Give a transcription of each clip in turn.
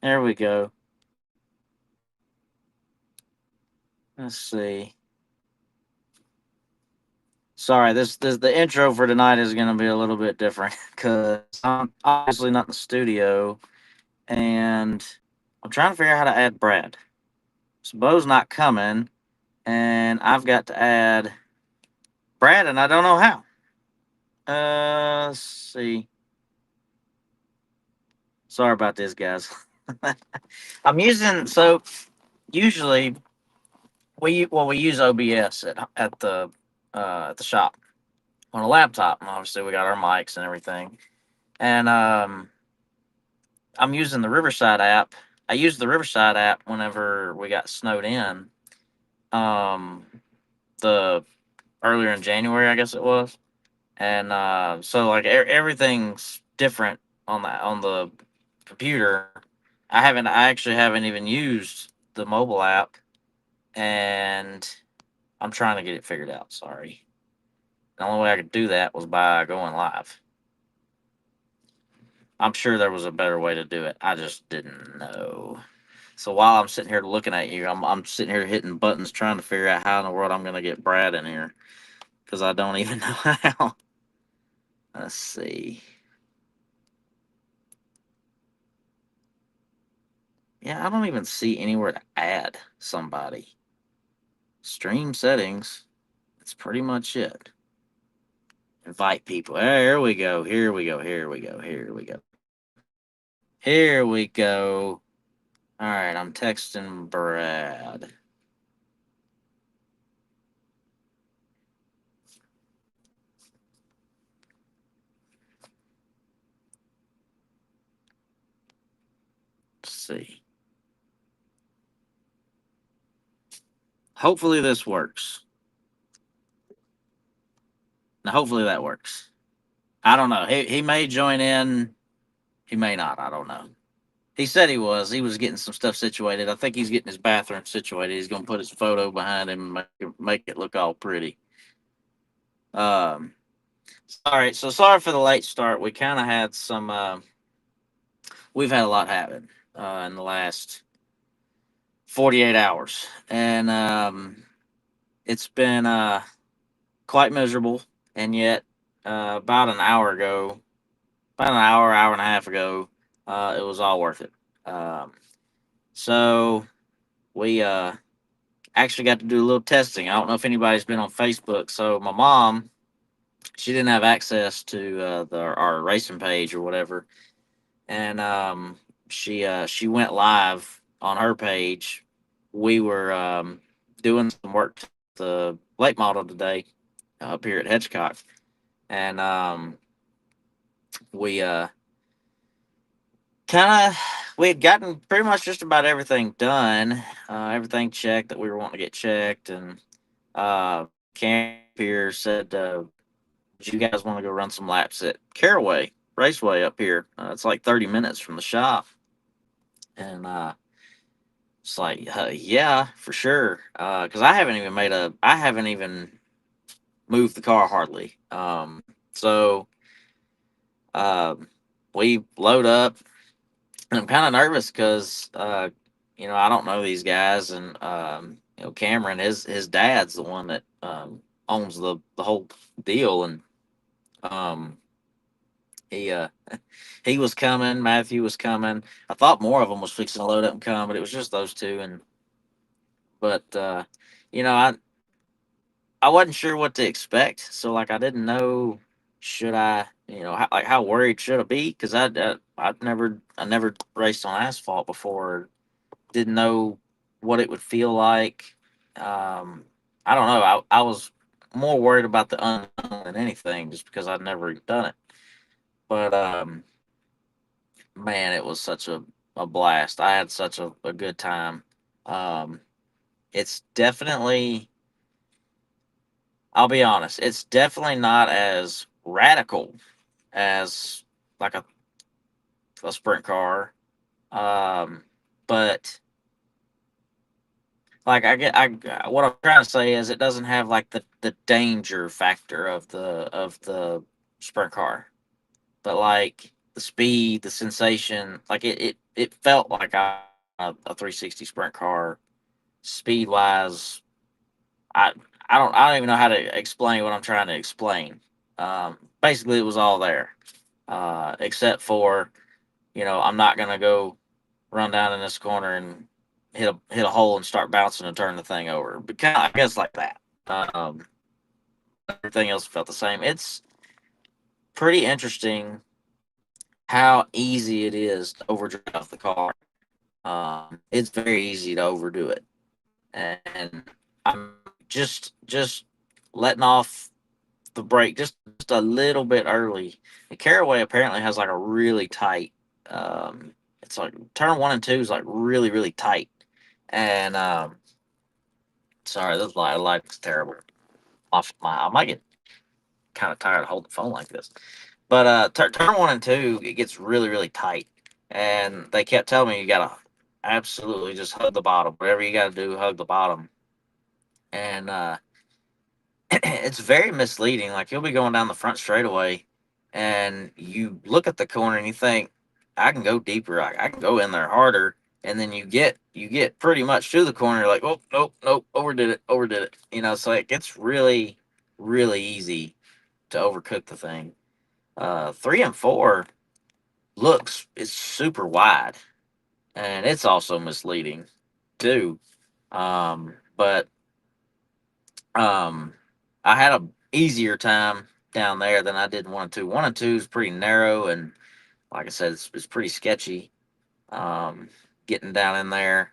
There we go. Let's see. Sorry, this the intro for tonight is going to be a little bit different because I'm obviously not in the studio, and I'm trying to figure out how to add Brad. So Bo's not coming, and I've got to add Brad, and I don't know how. Let's see. Sorry about this, guys. I'm using so usually we use OBS at the shop on a laptop, and obviously we got our mics and everything. And I'm using the Riverside app. I used the Riverside app whenever we got snowed in. Um, the earlier in January, I guess it was, and so like everything's different on the computer. I actually haven't even used the mobile app, and I'm trying to get it figured out. Sorry, the only way I could do that was by going live. I'm sure there was a better way to do it. I just didn't know. So while I'm sitting here looking at you, I'm sitting here hitting buttons trying to figure out how in the world I'm gonna get Brad in here because I don't even know how. Let's see. Yeah, I don't even see anywhere to add somebody. Stream settings. That's pretty much it. Invite people. There we go. Here we go. Here we go. Here we go. Here we go. All right, I'm texting Brad. Let's see. Hopefully this works. Now, hopefully that works. I don't know. He may join in. He may not. I don't know. He said he was. He was getting some stuff situated. I think he's getting his bathroom situated. He's going to put his photo behind him and make it look all pretty. Um, all right. So sorry for the late start. We kind of had some. We've had a lot happen in the last 48 hours, and it's been quite miserable. And yet, about an hour ago, about an hour and a half ago, it was all worth it. Um, so we actually got to do a little testing. I don't know if anybody's been on Facebook. So my mom, she didn't have access to our racing page or whatever, and she went live on her page. We were doing some work to the late model today up here at Hitchcock, and we kind of we had gotten pretty much just about everything done, everything checked that we were wanting to get checked, and Cam here said, "Do you guys want to go run some laps at Caraway Raceway up here? It's like 30 minutes from the shop." And it's like, yeah, for sure. Because I haven't even moved the car hardly. So um, we load up, and I'm kind of nervous because I don't know these guys, and Cameron, his dad's the one that owns the whole deal, and um, he he was coming, Matthew was coming. I thought more of them was fixing to load up and come, but it was just those two, and but you know, I wasn't sure what to expect, so like I didn't know should I, how worried should I be because I never raced on asphalt before, didn't know what it would feel like. Um, I don't know. I was more worried about the unknown than anything, just because I'd never done it. But man, it was such a blast. I had such a good time. Um, it's definitely, I'll be honest, it's definitely not as radical as like a sprint car. Um, but like what I'm trying to say is it doesn't have like the danger factor of the sprint car, but like the speed, the sensation, like it felt like a 360 sprint car speed wise. I I don't even know how to explain what I'm trying to explain. Basically, it was all there, except for I'm not gonna go run down in this corner and hit a hole and start bouncing and turn the thing over. But kind of, I guess like that. Um, Everything else felt the same. It's pretty interesting how easy it is to overdrive the car. It's very easy to overdo it, and I'm just letting off the brake just a little bit early. The Caraway apparently has like a really tight. It's like turn 1 and 2 is like really tight, and sorry, this light's terrible. Off my, I might get kind of tired of holding the phone like this. But turn 1 and 2, it gets really tight, and they kept telling me you gotta absolutely just hug the bottom. Whatever you gotta do, hug the bottom. And it's very misleading. Like you'll be going down the front straightaway, and you look at the corner and you think, I can go deeper. I can go in there harder. And then you get pretty much to the corner. You're like, oh nope, overdid it. So it gets really easy to overcook the thing. 3 and 4 looks is super wide, and it's also misleading too. But I had a easier time down there than I did in 1 and 2. 1 and 2 is pretty narrow, and like I said, it's pretty sketchy getting down in there.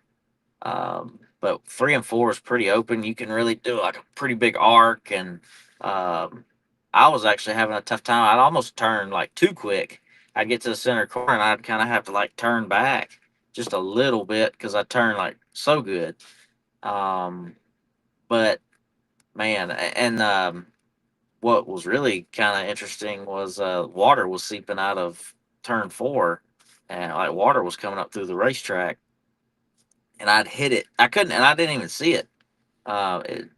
But 3 and 4 is pretty open. You can really do like a pretty big arc, and um, I was actually having a tough time. I'd almost turn like too quick. I'd get to the center corner, and I'd kind of have to like turn back just a little bit because I turned like so good. Um, but man, and what was really kind of interesting was water was seeping out of turn 4, and like water was coming up through the racetrack, and I'd hit it. I couldn't, and I didn't even see it. Uh, it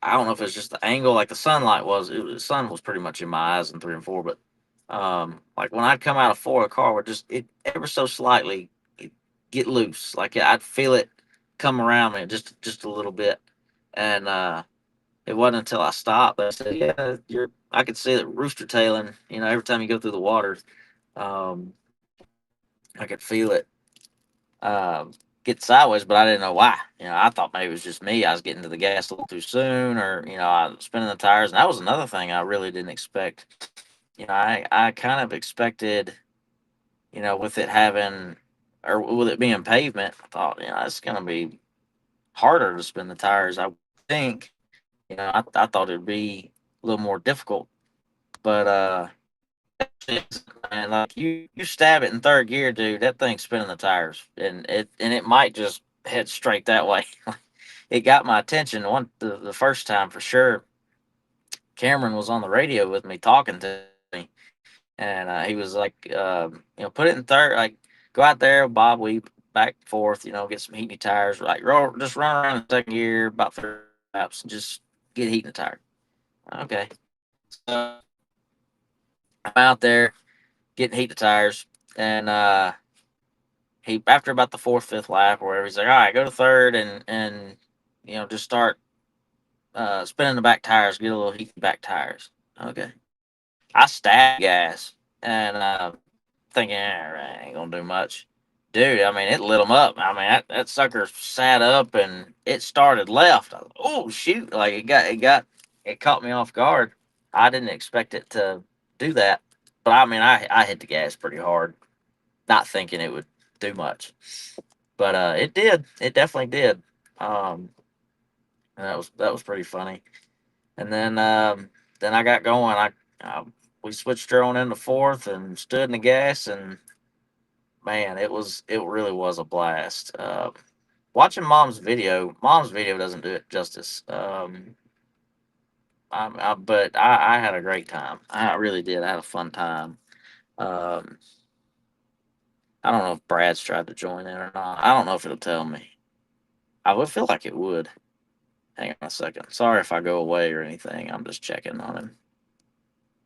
I don't know if it's just the angle, like the sunlight was. The sun was pretty much in my eyes in 3 and 4, but like when I'd come out of 4, the car would just it ever so slightly get loose. Like I'd feel it come around me just a little bit, and it wasn't until I stopped that I said, "Yeah, you're." I could see it rooster tailing. Every time you go through the water, um, I could feel it get sideways, but I didn't know why. I thought maybe it was just me. I was getting to the gas a little too soon, or I was spinning the tires, and that was another thing I really didn't expect. I kind of expected, with it having or with it being pavement, I thought, it's gonna be harder to spin the tires. I think, I thought it'd be a little more difficult, but and like you stab it in third gear, dude, that thing's spinning the tires, and it might just head straight that way. It got my attention the first time for sure. Cameron was on the radio with me talking to me, and he was like, put it in third, like go out there, bob weave back and forth, get some heating tires, like just run around in second gear about 3 laps and just get heating the tire. Okay, so I'm out there getting heat the tires, and he after about the fourth, fifth lap or whatever, he's like, all right, go to third and just start spinning the back tires, get a little heat in the back tires. Okay. I stabbed gas and thinking, ain't gonna do much. Dude, I mean, it lit them up. I mean, that sucker sat up and it started left. I was, oh shoot! Like it caught me off guard. I didn't expect it to do that, but I mean, I hit the gas pretty hard, not thinking it would do much. But it did. It definitely did. Um, and that was pretty funny. And then I got going. We switched her on into fourth and stood in the gas, and man, it really was a blast. Watching mom's video doesn't do it justice. But I had a great time. I really did. I had a fun time. Um, I don't know if Brad's tried to join in or not. I don't know if it'll tell me. I would feel like it would. Hang on a second. Sorry if I go away or anything. I'm just checking on him.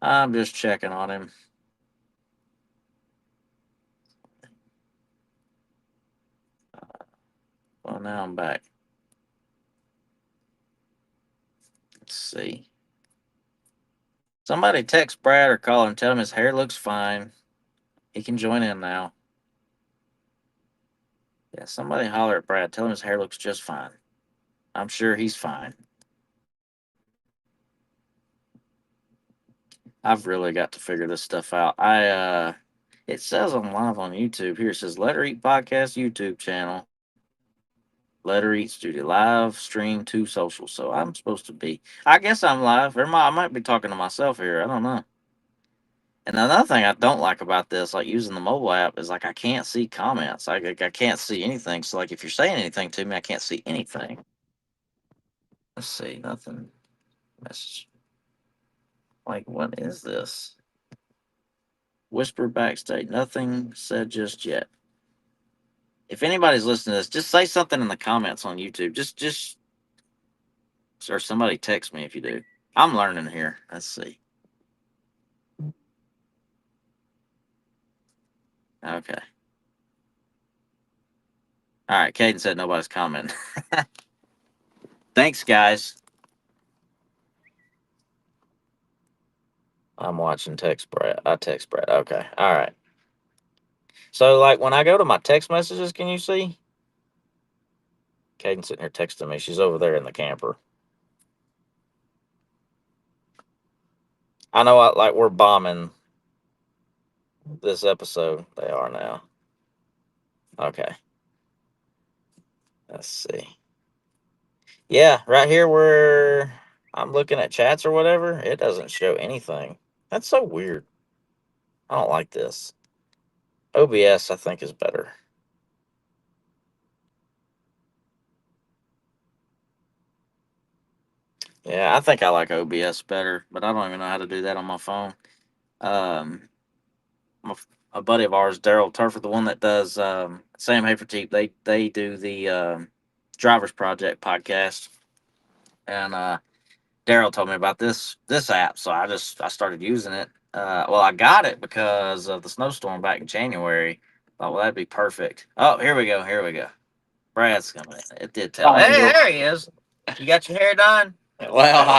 I'm just checking on him. Oh, now I'm back. Let's see. Somebody text Brad or call him. Tell him his hair looks fine. He can join in now. Yeah, somebody holler at Brad. Tell him his hair looks just fine. I'm sure he's fine. I've really got to figure this stuff out. It says I'm live on YouTube. Here it says Let Her Eat Podcast YouTube channel. Let Her Eat Studio live stream to social. So I'm supposed to be. I guess I'm live. I might be talking to myself here. I don't know. And another thing I don't like about this, like using the mobile app, is like I can't see comments. I can't see anything. So like if you're saying anything to me, I can't see anything. Let's see, nothing. Message. Like what is this? Whisper backstage. Nothing said just yet. If anybody's listening to this, just say something in the comments on YouTube. Just or somebody text me if you do. I'm learning here. Let's see. Okay. All right. Caden said nobody's commenting. Thanks, guys. I'm watching text Brad. I text Brad. Okay. All right. So, like, when I go to my text messages, can you see? Caden's sitting here texting me. She's over there in the camper. I know, like, we're bombing this episode. They are now. Okay. Let's see. Yeah, right here where I'm looking at chats or whatever, it doesn't show anything. That's so weird. I don't like this. OBS, I think, is better. Yeah, I think I like OBS better, but I don't even know how to do that on my phone. Um, a buddy of ours, Daryl Turford, the one that does Sam Haferteep, they do the Drivers Project podcast, and Daryl told me about this app, so I started using it. Well, I got it because of the snowstorm back in January. Thought, well, that'd be perfect. Oh, here we go. Here we go. Brad's coming. It did tell. Oh, Hey, there he is. You got your hair done? well,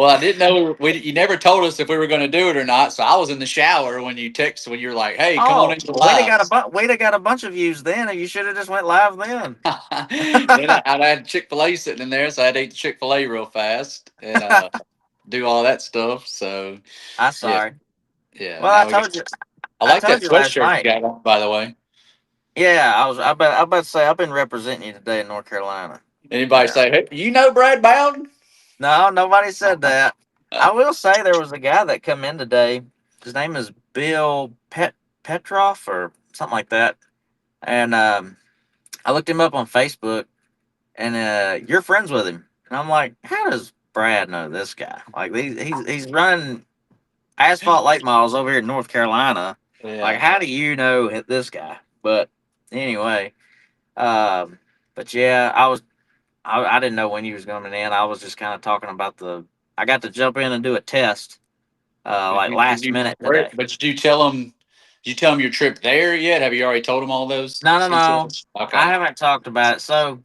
I didn't know you never told us if we were going to do it or not. So I was in the shower when you were like, "Hey, come on Oh, into the we'd have live." got we'd have got a bunch of views then, and you should have just went live then. Then I had Chick-fil-A sitting in there, so I had to eat Chick-fil-A real fast and do all that stuff. So I'm yeah, sorry. yeah. Well, Now we got. I I like that told you last sweatshirt you night. got on, by the way. Yeah, I about to say I've been representing you today in North Carolina. Anybody Yeah. say, "Hey, you know Brad Bowden"? No, nobody said that. I will say there was a guy that come in today. His name is Bill Petroff or something like that. And I looked him up on Facebook, and you're friends with him. And I'm like, how does Brad know this guy? Like he's running asphalt late models over here in North Carolina. Like, Yeah. how do you know this guy? But anyway, um, but yeah, I didn't know when he was coming in. I was just kind of talking about I got to jump in and do a test, Did like you, did last you, minute where, today. but did you tell them? Did you tell them your trip there yet? Have you already told them all those No, no, no. details? I Okay. haven't talked about it. So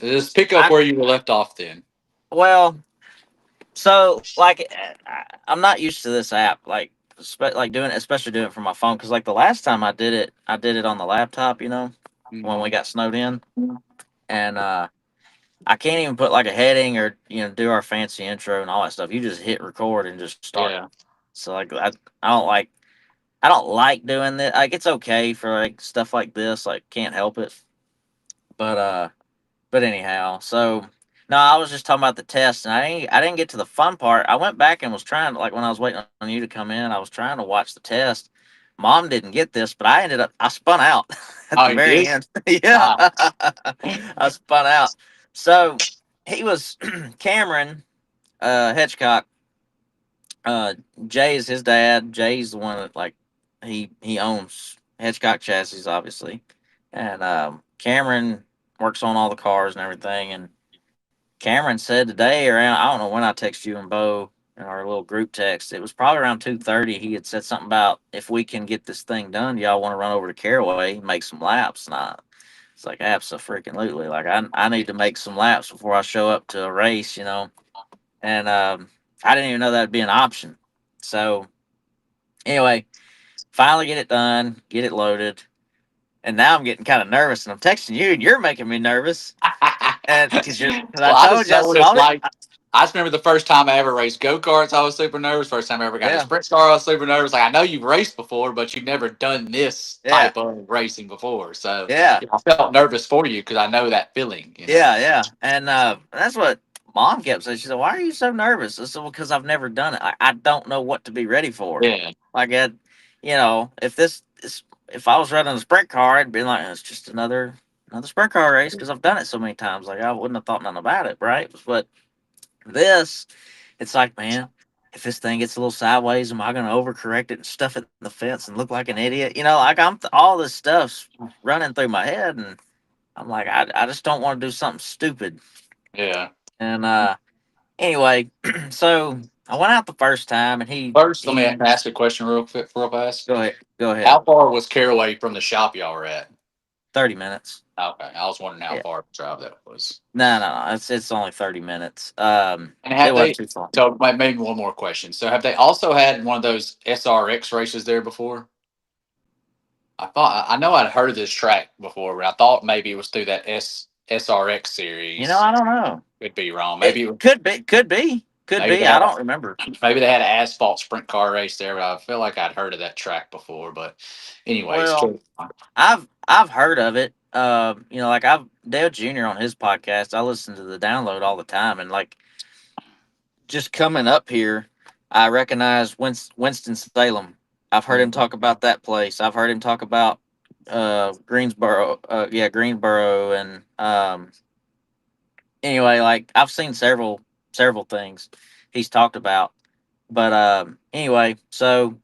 Just pick up I where you were left off then. well, so like I'm not used to this app, like like doing it, especially doing it from my phone, because like the last time I did it on the laptop. When we Hmm. got snowed in, and I can't even put like a heading or do our fancy intro and all that stuff. You just hit record and just start. Yeah. So like I don't like I don't like doing that. Like it's okay for like stuff like this. Like can't help it. But anyhow, so no, I was just talking about the test, and I didn't get to the fun part. I went back and was trying to, like, when I was waiting on you to come in, I was trying to watch the test. Mom didn't get this, but I spun out at Oh, the you very did? end. Yeah, Wow. I spun out. So he was Cameron Hitchcock. Uh, Jay is his dad. Jay's the one that, like, he owns Hitchcock Chassis, obviously, and Cameron works on all the cars and everything. And Cameron said today around, I don't know when I texted you and Bo in our little group text. It was probably around 2:30. He had said something about if we can get this thing done, y'all want to run over to Caraway and make some laps. And It's like absolutely. Like I need to make some laps before I show up to a race, And I didn't even know that'd be an option. So anyway, finally get it done, get it loaded, and now I'm getting kind of nervous, and I'm texting you, and you're making me nervous, and because I Well, I told just you I know what said, it's like. I just remember the first time I ever raced go karts. I was super nervous. First time I ever got in a yeah, sprint car, I was super nervous. Like I know you've raced before, but you've never done this yeah, type of racing before. So yeah, yeah, I felt nervous for you because I know that feeling. You know. yeah, and that's what Mom kept saying. She said, "Why are you so nervous?" I said, "Well, because I've never done it. I don't know what to be ready for. Yeah. Like, if if I was running a sprint car, I'd be like, it's just another sprint car race because I've done it so many times. Like, I wouldn't have thought nothing about it, right? But this, it's like, man, if this thing gets a little sideways, am I going to overcorrect it and stuff it in the fence and look like an idiot? Like all this stuff's running through my head, and I'm like, I just don't want to do something stupid. Yeah. And anyway, so I went out the first time, and First, let me he ask a question real quick, real fast. go ahead, How far was Caraway from the shop y'all were at? 30 minutes. Okay, I was wondering how Yeah. far of a drive that was. No. It's only 30 minutes. And It have wasn't they? too far. So maybe one more question. So have they also had one of those SRX races there before? I know I'd heard of this track before, but I thought maybe it was through that SRX series. I don't know. Could be wrong. It could Maybe be. they I had a don't remember. maybe they had an asphalt sprint car race there, but I feel like I'd heard of that track before. But anyways, Well, cool. I've heard of it. Like I've Dale Jr. on his podcast. I listen to the download all the time, and like just coming up here, I recognize Winston Salem. I've heard him talk about that place. I've heard him talk about Greensboro. Yeah, Greensboro, and anyway, like I've seen several things he's talked about. But anyway, so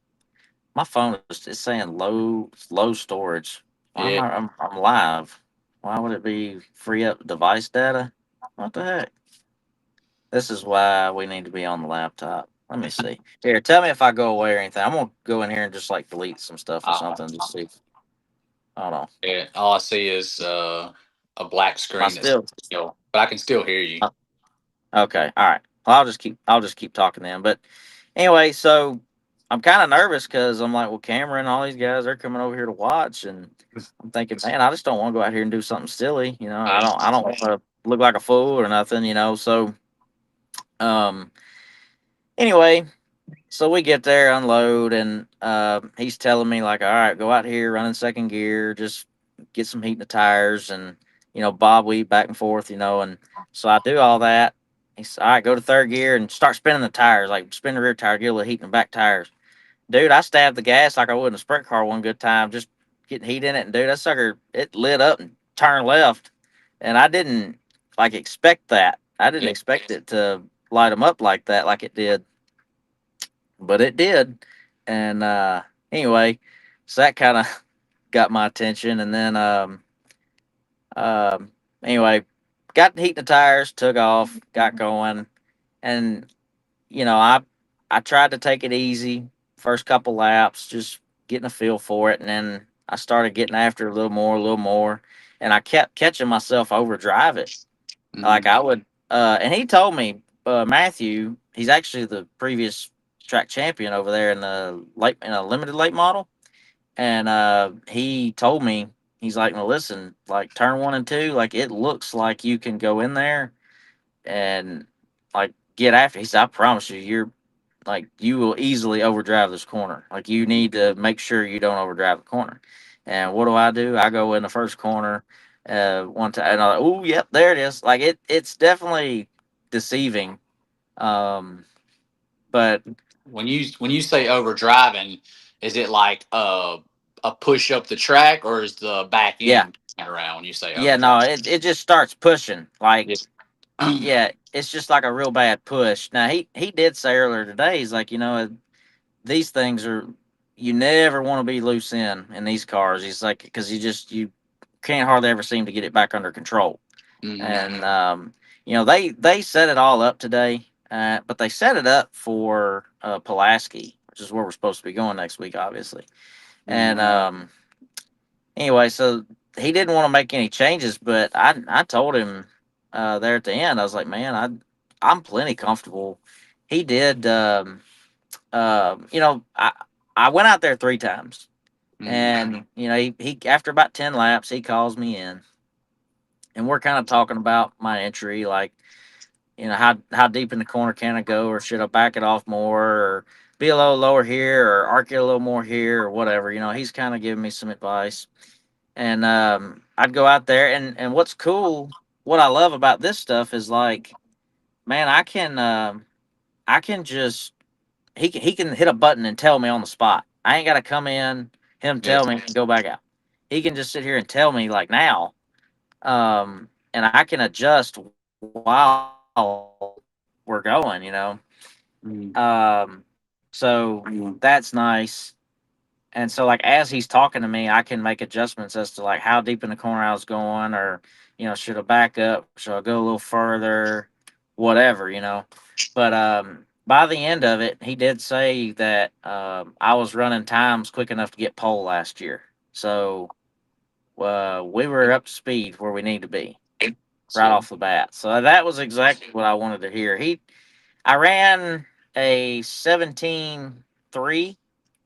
my phone is saying low storage. Why am Yeah. I'm live? Why would it be free up device data? What the heck? This is why we need to be on the laptop. Let me see. Here, tell me if I go away or anything. I'm gonna go in here and just like delete some stuff or Uh, something. Just see. Hold on. yeah. All I see is a black Am I screen that's still? still, but I can still hear you. uh, Okay. All right. Well, I'll just keep talking then. But anyway, so I'm kind of nervous because I'm like, well, Cameron, all these guys, they're coming over here to watch, and I'm thinking, man, I just don't want to go out here and do something silly. Yeah. I don't want to look like a fool or nothing. So um, anyway, so we get there, unload, and he's telling me like, all right, go out here, run in second gear, just get some heat in the tires, and bob weave back and forth, and so I do all that. He's all right, go to third gear and start spinning the tires, like spin the rear tire, get a little heat in the back tires. Dude, I stabbed the gas like I would in a sprint car one good time, just getting heat in it, and dude, that sucker it lit up and turned left, and I didn't like expect that. I didn't Yeah. expect it to light them up like that, like it did, but it did. And anyway, so that kind of got my attention. And then um, anyway, got heat the tires, took off, got going, and you know I I tried to take it easy first couple laps, just getting a feel for it, and then I started getting after a little more, and I kept catching myself overdrive it. Like Mhm. I would, and he told me, Matthew, he's actually the previous track champion over there in a limited late model, and he told me he's like, "No, listen, like turn one and two, like it looks like you can go in there and like get after." He said, "I promise you, you will easily overdrive this corner. Like you need to make sure you don't overdrive the corner." And what do? I go in the first corner, one time, and I'm like, "Oh, yep, there it is." Like it's definitely deceiving. Um, but When you say overdriving, is it like a push up the track, or is the back yeah, end around when you say yeah, overdrive? no, it just starts pushing. Like, Yeah. yeah, it's just like a real bad push. Now he did say earlier today, he's like, these things are you never want to be loose in these cars. He's like, because you can't hardly ever seem to get it back under control. Mhm. And they set it all up today, but they set it up for Pulaski, which is where we're supposed to be going next week, obviously. And Mhm. anyway, so he didn't want to make any changes, but I told him there at the end, I was like, man, I'm plenty comfortable. He did. You know, I went out there 3 times, Mm. and you know, he after about 10 laps, he calls me in, and we're kind of talking about my entry, like, you know, how deep in the corner can I go, or should I back it off more, or be a little lower here, or arc it a little more here, or whatever. You know, he's kind of giving me some advice, and I'd go out there, and what's cool, what I love about this stuff is like, man, I can just he can hit a button and tell me on the spot. I ain't got to come in, him Yeah. tell me and go back out. He can just sit here and tell me like now, and I can adjust while we're going. You know, Mm. so that's nice. And so, like, as he's talking to me, I can make adjustments as to like how deep in the corner I was going, or you know, should I back up, should I go a little further, whatever, you know. But by the end of it, he did say that I was running times quick enough to get pole last year, so we were up to speed where we need to be right So off the bat. So that was exactly what I wanted to hear. I ran a 17.3,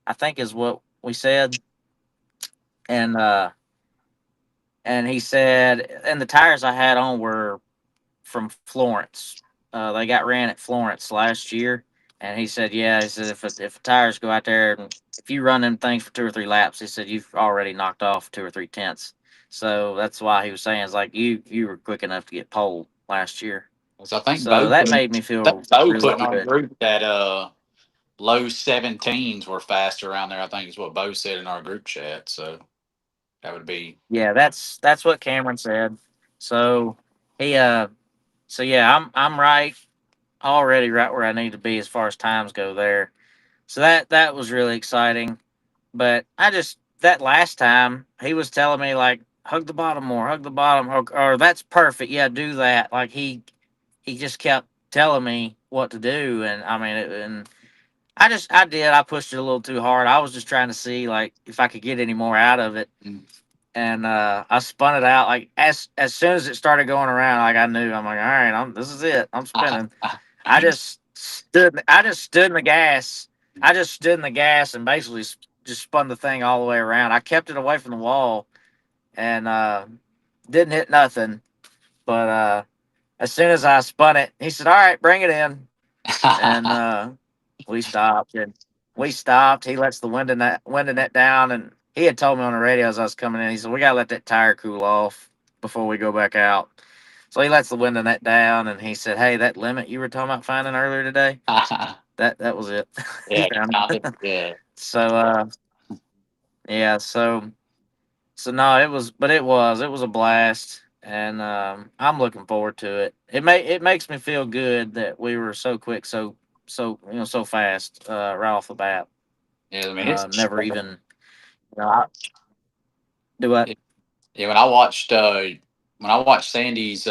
I think is what we said, and he said, and the tires I had on were from Florence. They got ran at Florence last year, and he said, yeah, he said if the tires go out there and if you run them things for 2 or 3 laps, he said you've already knocked off 2 or 3 tenths. So that's why he was saying, it's like you were quick enough to get pole last year. I think So that made me feel Bo really put in our good. group that low 17s were faster around there. I think is what Bo said in our group chat. So that would be Yeah, that's what Cameron said. So he so yeah, I'm right already right where I need to be as far as times go there. So that was really exciting. But I just that last time he was telling me like hug the bottom more, hug the bottom, or that's perfect. Yeah, do that. Like he just kept telling me what to do, and I mean, and I did. I pushed it a little too hard. I was just trying to see like if I could get any more out of it, mm. and I spun it out like as soon as it started going around, like I knew. I'm like, all right, this is it. I'm spinning. I just stood in the gas. I just stood in the gas and basically just spun the thing all the way around. I kept it away from the wall and didn't hit nothing. But as soon as I spun it, he said, "All right, bring it in." And we stopped. And we stopped. He lets the window net down, and he had told me on the radio as I was coming in. He said, "We gotta let that tire cool off before we go back out." So he lets the window net down, and he said, "Hey, that limit you were talking about finding earlier today, that was it." He Yeah, found it. yeah, So yeah, so no, it was a blast, and I'm looking forward to it. It makes me feel good that we were so quick, you know, so fast right off the bat. yeah. I mean, it's Never even, you know, do what? yeah. When I watched Sandy's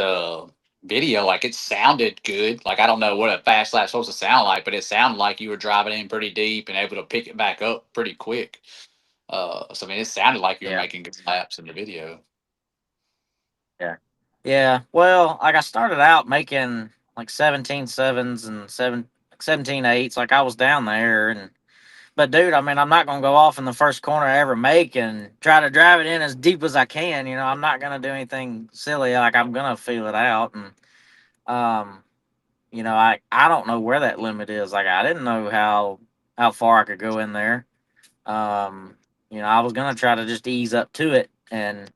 video, like it sounded good. Like I don't know what a fast lap's supposed to sound like, but it sounded like you were driving in pretty deep and able to pick it back up pretty quick. So I mean, it sounded like you were Yeah, making good laps in the video. yeah, yeah. Well, like I started out making like 17.7s and 17.8s. Like I was down there, and but dude, I mean, I'm not gonna go off in the first corner I ever make and try to drive it in as deep as I can. You know, I'm not gonna do anything silly. Like I'm gonna feel it out, and um, you know, I don't know where that limit is. Like I didn't know how far I could go in there. Um, you know, I was gonna try to just ease up to it, and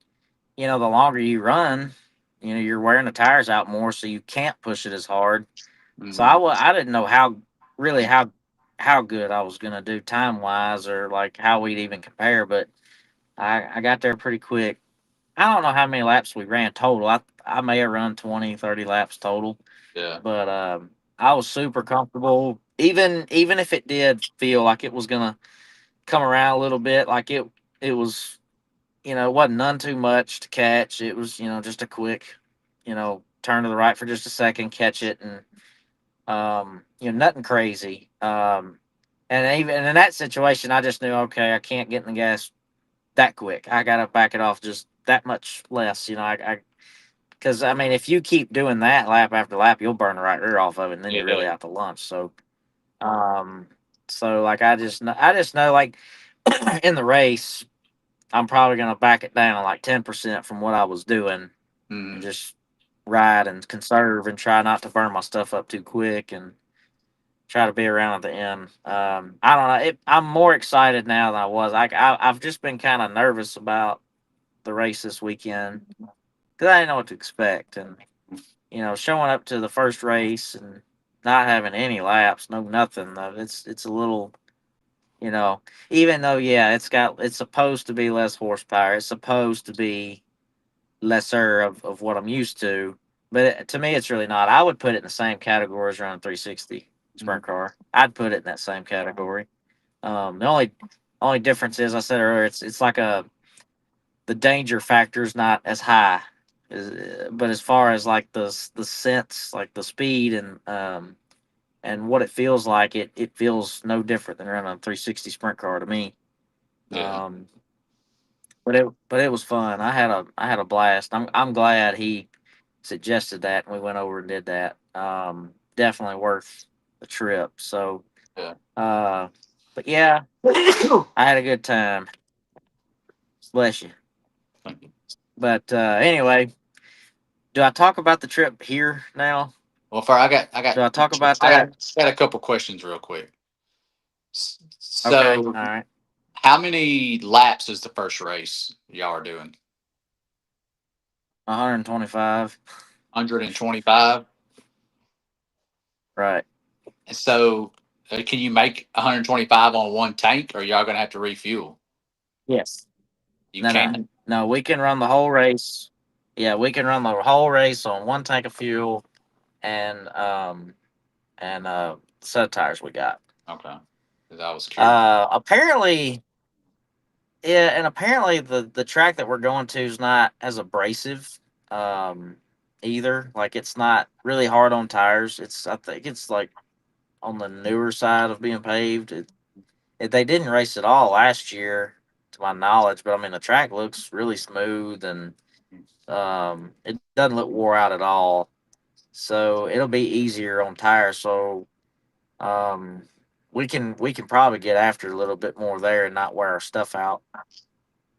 you know, the longer you run, you know, you're wearing the tires out more, so you can't push it as hard. So Hmm. I didn't know really how good I was gonna do time wise, or like how we'd even compare, but I got there pretty quick. I don't know how many laps we ran total. I may have run 20, 30 laps total, Yeah. but I was super comfortable. Even if it did feel like it was gonna come around a little bit, like it was, you know, it wasn't none too much to catch. It was, you know, just a quick, you know, turn to the right for just a second, catch it, and you know, nothing crazy. And even in that situation, I just knew, okay, I can't get in the gas that quick. I gotta back it off just that much less. Because I mean, if you keep doing that lap after lap, you'll burn the right rear off of it, and then you're Yeah. really out to lunch. Um, so like I just know like in the race, I'm probably gonna back it down like 10% from what I was doing, and Mm, just ride and conserve and try not to burn my stuff up too quick and try to be around at the end. I don't know. I'm more excited now than I was. I've just been kind of nervous about the race this weekend because I didn't know what to expect, and showing up to the first race and not having any laps, no nothing. It's a little, you know, even though yeah, it's supposed to be less horsepower. It's supposed to be lesser of what I'm used to. But to me, it's really not. I would put it in the same category as running 360 mm, sprint car. I'd put it in that same category. The only difference is I said earlier, it's like the danger factor is not as high, but as far as like the sense, like the speed and what it feels like, it feels no different than running a 360 sprint car to me. yeah. Um, but it was fun. I had a blast. I'm glad he suggested that and we went over and did that. Definitely worth the trip. So, Yeah. uh, but yeah, I had a good time. Bless you. Thank you. But anyway, do I talk about the trip here now? Well, for Do I talk about I that? got a couple questions real quick. Okay, all So, right. how many laps is the first race y'all are doing? 125. 125. Right. And so, can you make 125 on one tank, or y'all gonna have to refuel? Yes. You No, no, can. no. We can run the whole race. Yeah, we can run the whole race on one tank of fuel and set of tires we got. Okay. 'Cause I was curious. Apparently, yeah, and apparently the track that we're going to is not as abrasive, um, either. Like it's not really hard on tires. I think it's like on the newer side of being paved. They didn't race at all last year, to my knowledge. But I mean, the track looks really smooth and it doesn't look wore out at all. So it'll be easier on tires. So um, we can probably get after a little bit more there and not wear our stuff out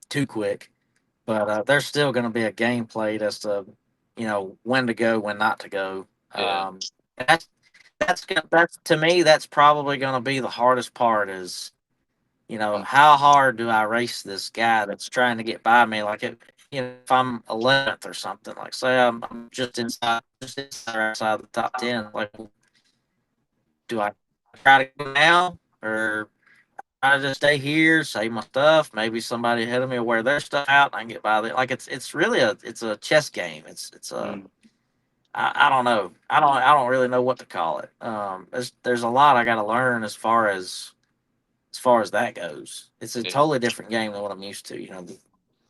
too quick. But there's still going to be a game played as to when to go, when not to go. Yeah. And that's to me that's probably going to be the hardest part is Mm, how hard do I race this guy that's trying to get by me? Like if I'm 11th or something, like say I'm just inside or outside the top 10, like do I try to go now or I just stay here, save my stuff. Maybe somebody ahead of me will wear their stuff out, and I can get by. Like it's really a chess game. It's a mm, I don't know. I don't really know what to call it. There's a lot I got to learn as far as that goes. It's a yeah. totally different game than what I'm used to.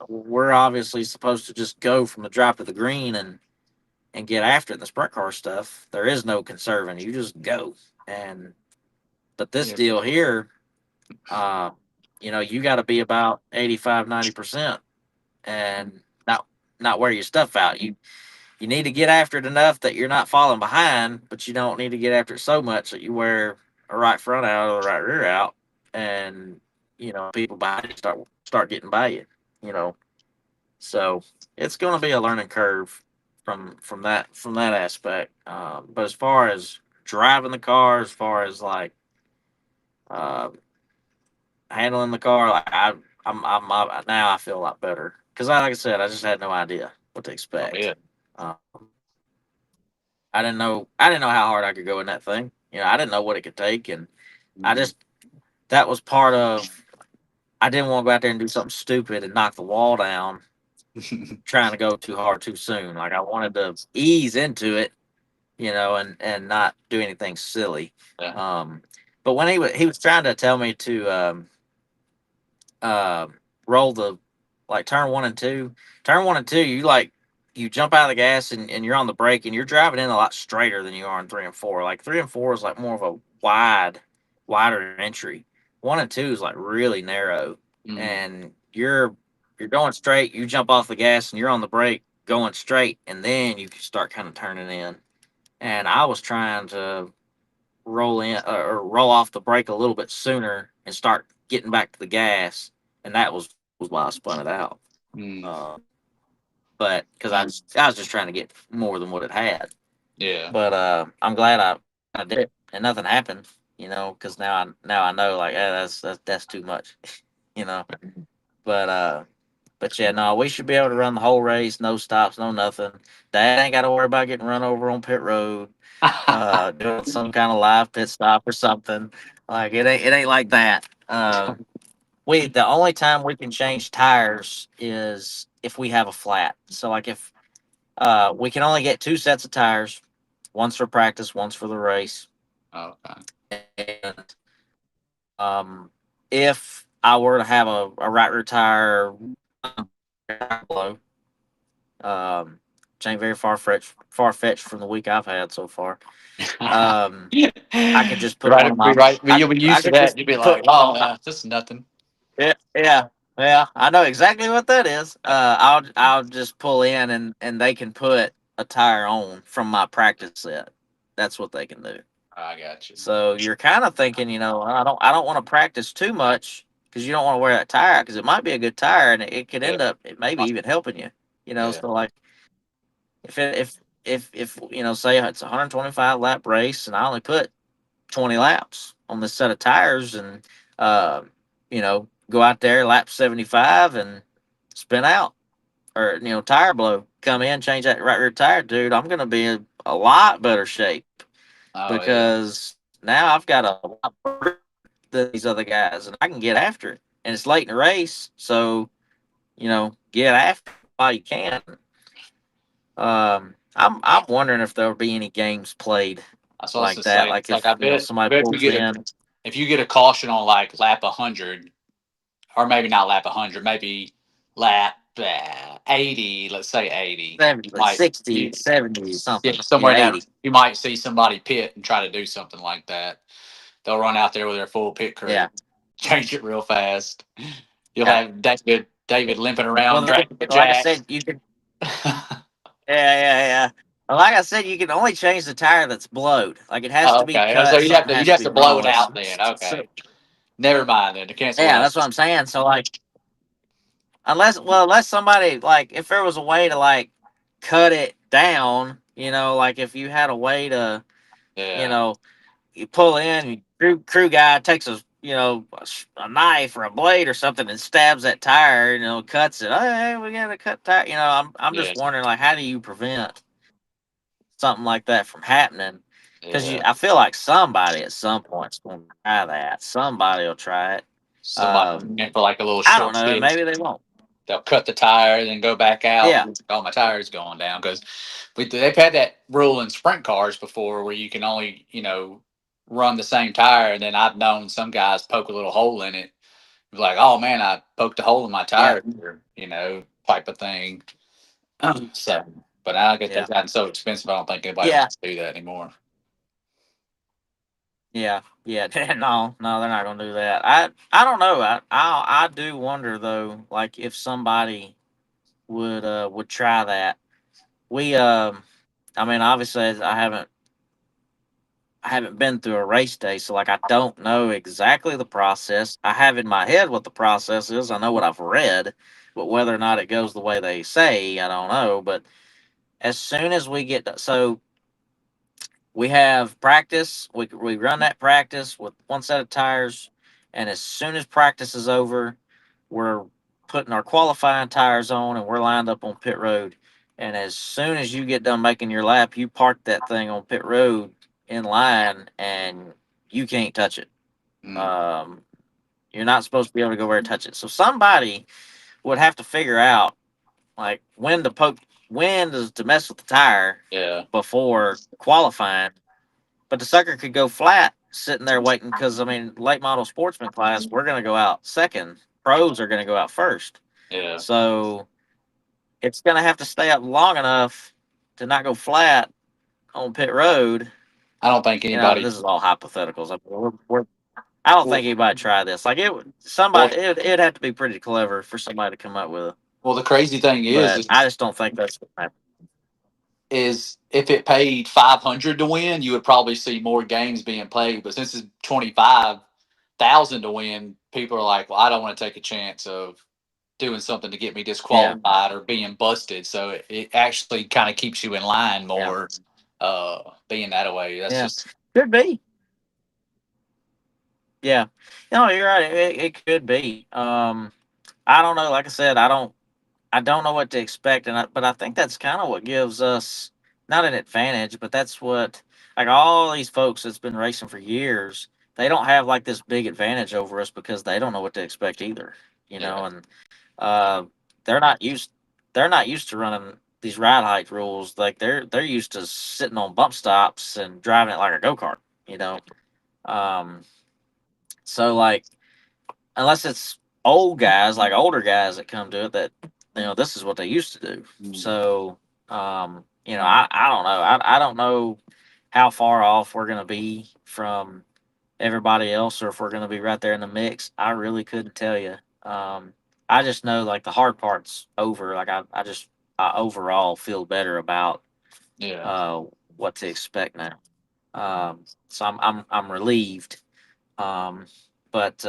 We're obviously supposed to just go from the drop to the green and get after the sprint car stuff. There is no conserving. You just go. And but this Yeah. deal here, uh, you got to be about 85, 90% and not wear your stuff out. You need to get after it enough that you're not falling behind, but you don't need to get after it so much that you wear a right front out or the right rear out, and people behind you start getting by you. You know, so it's going to be a learning curve from that aspect. But as far as driving the car, as far as like uh, handling the car, like now I feel a lot better because like I said, I just had no idea what to Oh, expect. yeah. Um, I didn't know how hard I could go in that thing. I didn't know what it could take, and I Mhm. just that was part of. I didn't want to go out there and do something stupid and knock the wall down, trying to go too hard too soon. Like I wanted to ease into it, and not do anything silly. Yeah. Um, but when he was trying to tell me to uh, roll the like turn one and two, you jump out of the gas and you're on the brake and you're driving in a lot straighter than you are in three and four. Like three and four is like more of a wider entry. One and two is like really narrow, Mhm. and you're going straight, you jump off the gas and you're on the brake going straight, and then you can start kind of turning in. And I was trying to roll in or roll off the brake a little bit sooner and start getting back to the gas, and that was why I spun it out. Mm, But because I was just trying to get more than what it had. yeah. But I'm glad I did it and nothing happened. Because now I know like that's too much. you know. But yeah, no, we should be able to run the whole race, no stops, no nothing. Dad ain't got to worry about getting run over on pit road, doing some kind of live pit stop or something. Like it ain't like that. We the only time we can change tires is if we have a flat. So like if we can only get two sets of tires, one's for practice, one's for the race. Okay. And if I were to have a right rear tire blow, which ain't very far fetched from the week I've had so far. I could just put one Right, of be my right. I You'll be I used to could that. just You'll be put like, one oh, of my this is nothing. yeah. I know exactly what that is. I'll just pull in and they can put a tire on from my practice set. That's what they can do. I got you. So you're kind of thinking, I don't want to practice too much because you don't want to wear that tire because it might be a good tire and it could Yeah. end up it maybe even helping you. Yeah. So like if say it's a 125 lap race and I only put 20 laps on this set of tires and go out there lap 75 and spin out or tire blow, come in, change that right rear tire, dude, I'm gonna be in a lot better shape Oh yeah. because now I've got a lot more than these other guys and I can get after it, and it's late in the race, so get after it while you can. I'm wondering if there'll be any games played I was supposed like to that, say, like like if somebody bet pulls in. if you get a caution on like lap 100, or maybe not lap 100, maybe lap 80. Let's say 80. 70, like Might 60, you, 70, yeah, something. somewhere Yeah, in that 80. you might see somebody pit and try to do something like that. They'll run out there with their full pit crew, Yeah, change it real fast. You'll yeah. have David limping around, Well, dragging the like I jack. said, you can. Yeah. Well, like I said, you can only change the tire that's blowed. Like it has Oh, to be okay. So cut. Something you'd has to have be to blow wrong it with out it. then. So, Okay. Never mind then. To cancel it yeah, out. that's what I'm saying. So like, unless somebody like, if there was a way to like cut it down, like if you had a way to, you Yeah. know, you pull in, crew guy takes a knife or a blade or something and stabs that tire, cuts it. Oh, hey, we gotta cut tire. I'm Yeah. just wondering, like, how do you prevent something like that from happening? Because Yeah. I feel like somebody at some point is going to try that. Somebody will try it. Somebody in for like a little I don't short know. stint. Maybe they won't. They'll cut the tire, then go back out. Yeah, And, oh, my tire's going down because they've had that rule in sprint cars before where you can only run the same tire, and then I've known some guys poke a little hole in it, like, oh man, I poked a hole in my yeah, tire here, type of thing. So, but I guess they've yeah, gotten so expensive, I don't think anybody yeah, wants to do that anymore. yeah. No, they're not going to do that. I don't know. I do wonder though, like if somebody would try that. We I mean, obviously I haven't been through a race day, so like I don't know exactly the process. I have in my head what the process is. I know what I've read, but whether or not it goes the way they say, I don't know. But as soon as we so we have practice, we run that practice with one set of tires, and as soon as practice is over, we're putting our qualifying tires on, and we're lined up on pit road. And as soon as you get done making your lap, you park that thing on pit road in line, and you can't touch it. Mm, Um, you're not supposed to be able to go over and touch it. So somebody would have to figure out like when to mess with the tire yeah, before qualifying. But the sucker could go flat sitting there waiting because I mean, late model sportsman class, we're going to go out second. Pros are going to go out first. yeah. So it's going to have to stay up long enough to not go flat on pit road. I don't think anybody. This is all hypotheticals. I mean, we're I don't Well, think anybody tried this. Like well, it'd have to be pretty clever for somebody to come up with it. well, the crazy thing But I just don't think that's what happened. is if it paid 500 to win, you would probably see more games being played. But since it's 25,000 to win, people are like, well, I don't want to take a chance of doing something to get me Yeah, disqualified or being busted. So it actually kind of keeps you in line yeah, more, being that way. That's yeah. just Could be. Yeah. No, you're right. It could be. I don't know. Like I said, I don't know what to expect, but I think that's kind of what gives us not an advantage, but that's what like all these folks that's been racing for years, they don't have like this big advantage over us because they don't know what to expect either, yeah, and uh, they're not used they're not used to running these ride height rules. Like they're used to sitting on bump stops and driving it like a go kart, you know. Um, so like unless it's old guys, like older guys that come to it that this is what they used to do. So I don't know. I don't know how far off we're gonna be from everybody else or if we're gonna be right there in the mix. I really couldn't tell you. I just know like the hard part's over. Like I overall feel better about yeah. uh what to expect now. So I'm relieved. Um, but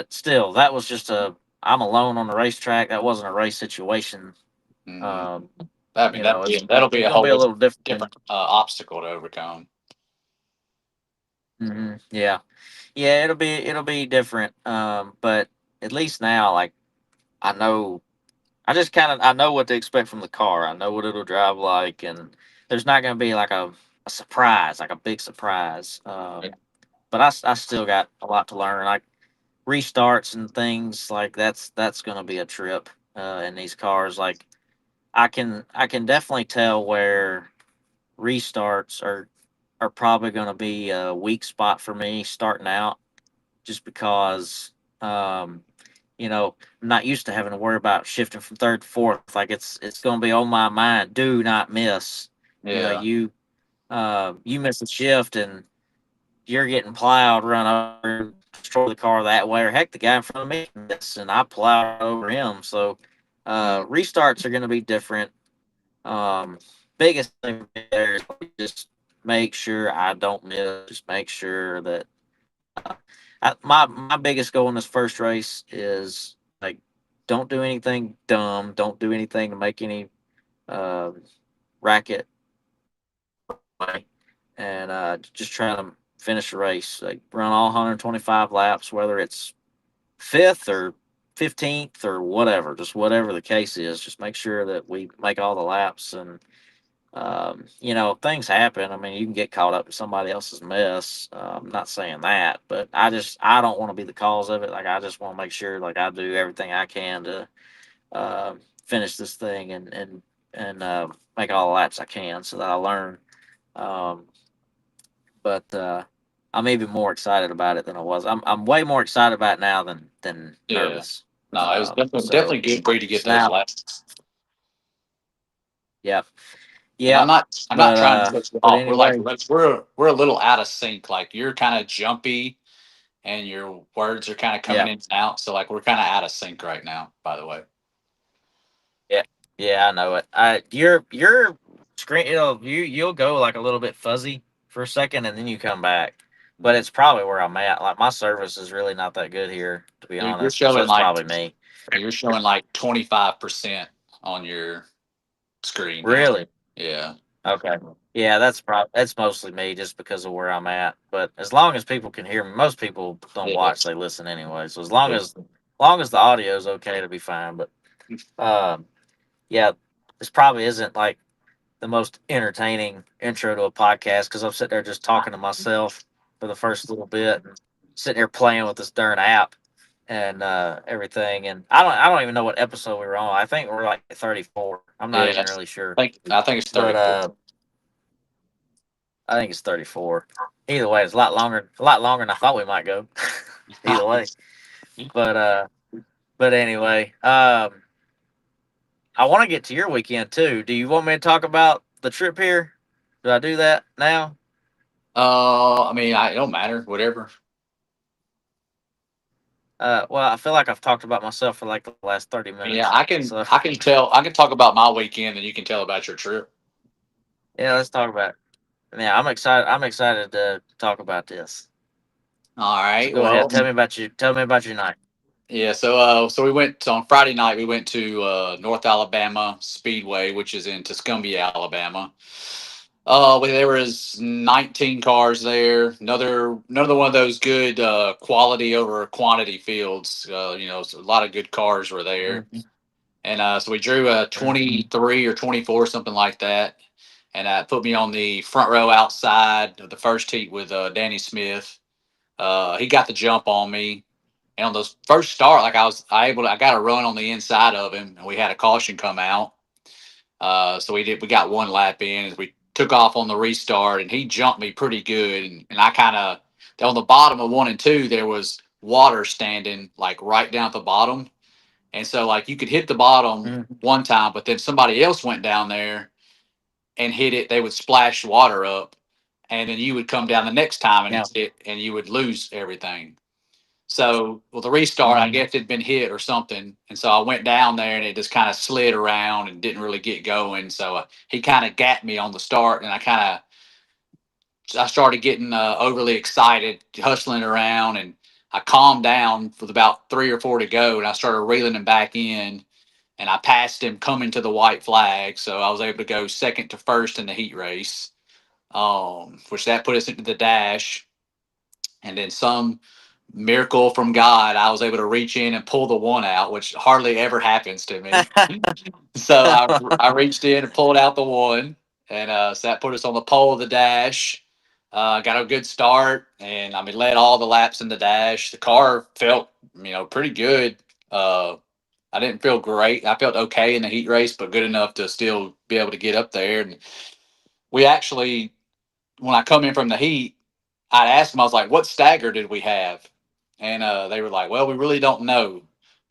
still, that was just a I'm alone on the racetrack. That wasn't a race situation. Hmm. Um, I mean, that'll be it's a gonna be a whole little different. different obstacle to overcome. Yeah, yeah, it'll be different. But at least now, like I know, I know what to expect from the car. I know what it'll drive like, and there's not gonna be like a surprise, like a big surprise. But I still got a lot to learn. Like restarts and things like that's going to be a trip in these cars. Like I can definitely tell where restarts are probably going to be a weak spot for me starting out, just because um, I'm not used to having to worry about shifting from third to fourth. Like it's going to be on my mind. Do not miss. You know Yeah. you miss a shift and you're getting plowed, run over, destroy the car that way, or heck, the guy in front of me missed, and I plowed over him. So restarts are going to be different. Um, biggest thing there is just make sure I don't miss. Just make sure that my biggest goal in this first race is like don't do anything dumb. Don't do anything to make any uh, racket way, and just try to finish the race. Like run all 125 laps, whether it's fifth or 15th or whatever, just whatever the case is. Just make sure that we make all the laps and. Things happen. I mean, you can get caught up in somebody else's mess. I'm not saying that, but I don't want to be the cause of it. Like I just want to make sure like I do everything I can to uh, finish this thing and make all the laps I can so that I learn. Um, but I'm even more excited about it than I was. I'm way more excited about it now than Yeah. nervous. No, it was definitely So good for you to get so those now, last. yeah, And yeah. I'm not trying to put you But off. We're like anyway, we're a little out of sync. Like you're kind of jumpy, and your words are kind of coming yeah, in and out. So like we're kind of out of sync right now. By the way. yeah, yeah. I know it. Your screen, you'll go like a little bit fuzzy for a second, and then you come back. But it's probably where I'm at. Like my service is really not that good here, to be You're honest. So showing it's like probably me. 25% on your screen now. Really? Yeah. Okay. Yeah, that's mostly me just because of where I'm at. But as long as people can hear me, most people don't Yeah. watch; they listen anyway. So Yeah. as long as the audio is okay, to be fine. But um, yeah, this probably isn't like the most entertaining intro to a podcast because I'm sitting there just talking to myself for the first little bit and sitting here playing with this darn app and everything. And I don't even know what episode we were on. I think we're like 34. I'm not even Yeah. really sure, I think it's but 34. I think it's 34. Either way, it's a lot longer than I thought we might go. Either way, but anyway, I want to get to your weekend too. Do you want me to talk about the trip here? Do I do that now? I mean, it don't matter. Whatever. Well, I feel like I've talked about myself for like the last 30 minutes. Yeah, I can So I can tell I can talk about my weekend, and you can tell about your trip. yeah, let's talk about it. Yeah, I'm excited. I'm excited to talk about this. All So right. go ahead. Well, Tell me about you. Tell me about your night. yeah. So we went on Friday night. We went to North Alabama Speedway, which is in Tuscumbia, Alabama. There was 19 cars there. Another one of those good quality over quantity fields. So a lot of good cars were there. Mhm, And so we drew a mhm. 23 or 24, something like that. And put me on the front row outside of the first heat with Danny Smith. He got the jump on me. And on those first start, like I got a run on the inside of him, and we had a caution come out. So we got one lap in as we took off on the restart, and he jumped me pretty good. And I kind of, on the bottom of 1 and 2, there was water standing like right down at the bottom. And so like you could hit the bottom Mhm. one time, but then somebody else went down there and hit it. They would splash water up, and then you would come down the next time and Yeah. hit it, and you would lose everything. So, well, the restart, I Mhm. guess it'd been hit or something. And so I went down there and it just kind of slid around and didn't really get going. So he kind of got me on the start, and I started getting overly excited, hustling around, and I calmed down with about 3 or 4 to go, and I started reeling him back in, and I passed him coming to the white flag. So I was able to go second to first in the heat race, which that put us into the dash. And then some miracle from God, I was able to reach in and pull the one out, which hardly ever happens to me. So I reached in and pulled out the one, and so that put us on the pole of the dash. Got a good start, and I mean led all the laps in the dash. The car felt pretty good. Uh, I didn't feel great. I felt okay in the heat race, but good enough to still be able to get up there. And we actually, when I come in from the heat, I'd asked them, I was like, what stagger did we have? And they were like, well, we really don't know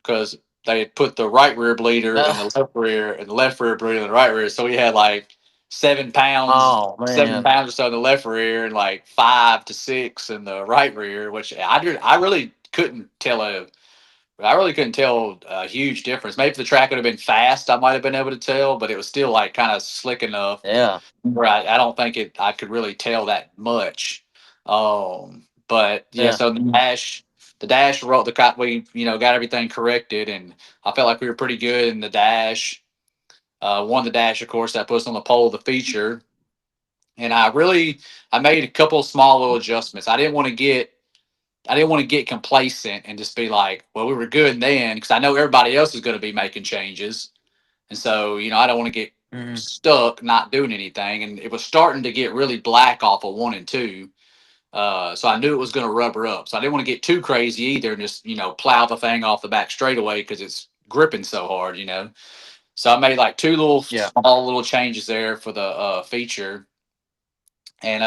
because they had put the right rear bleeder in the left rear and the left rear bleeder in the right rear. So we had like 7 pounds, Oh seven man. pounds or so in the left rear and like 5 to 6 in the right rear, which I really couldn't tell I really couldn't tell a huge difference. Maybe if the track would have been fast, I might have been able to tell, but it was still like kind of slick enough Yeah. where I don't think I could really tell that much. But yeah, Yeah. so the dash rolled the cop. We got everything corrected, and I felt like we were pretty good in the dash. Won the dash, of course. That put us on the pole of the feature, and I made a couple small little adjustments. I didn't want to get complacent and just be like, well, we were good then, because I know everybody else is going to be making changes. And so, I don't want to get Mhm. stuck not doing anything. And it was starting to get really black off of 1 and 2. So I knew it was going to rubber up. So I didn't want to get too crazy either and just, plow the thing off the back straightaway because it's gripping so hard. So I made like two little Yeah. small little changes there for the feature. And,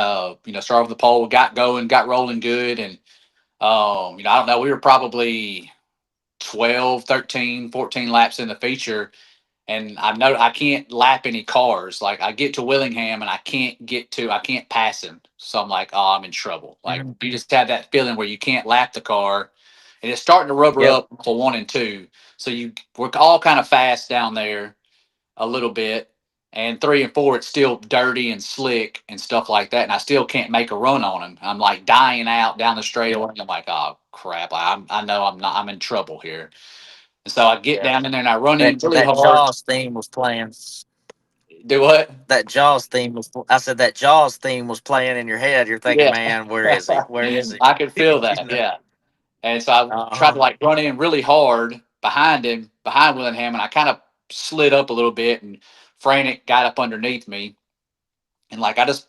started with the pole, got going, got rolling good. And, I don't know, we were probably 12, 13, 14 laps in the feature, and I know I can't lap any cars. Like I get to Willingham and I can't pass him. So I'm like, oh, I'm in trouble. Like Mhm. you just have that feeling where you can't lap the car, and it's starting to rubber Yep. up for 1 and 2. So we're all kind of fast down there a little bit. And 3 and 4, it's still dirty and slick and stuff like that. And I still can't make a run on him. I'm like dying out down the Yeah. straightaway. I'm like, oh crap! I know I'm in trouble here. And so I get Yeah. down in there and I run That in really that hard. Jaws theme was playing. Do what? That Jaws theme was. I said that Jaws theme was playing in your head. You're thinking, Yeah. man, where is he? Where is I could he? feel that. Yeah. And so I Uh tried to huh. like run in really hard behind him, behind Willingham, and I kind of slid up a little bit, and Franick got up underneath me. And like I just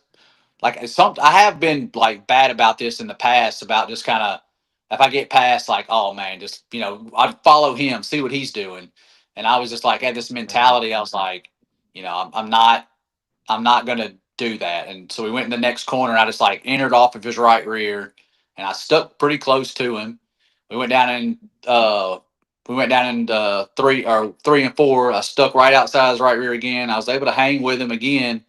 like I have been like bad about this in the past about just kind of if I get past like, oh man, just I'd follow him, see what he's doing. And I was just like had this mentality. I was like, I'm not gonna do that. And so we went in the next corner. And I just like entered off of his right rear, and I stuck pretty close to him. We went down in uh we went down in 3 and 4. I stuck right outside his right rear again. I was able to hang with him again.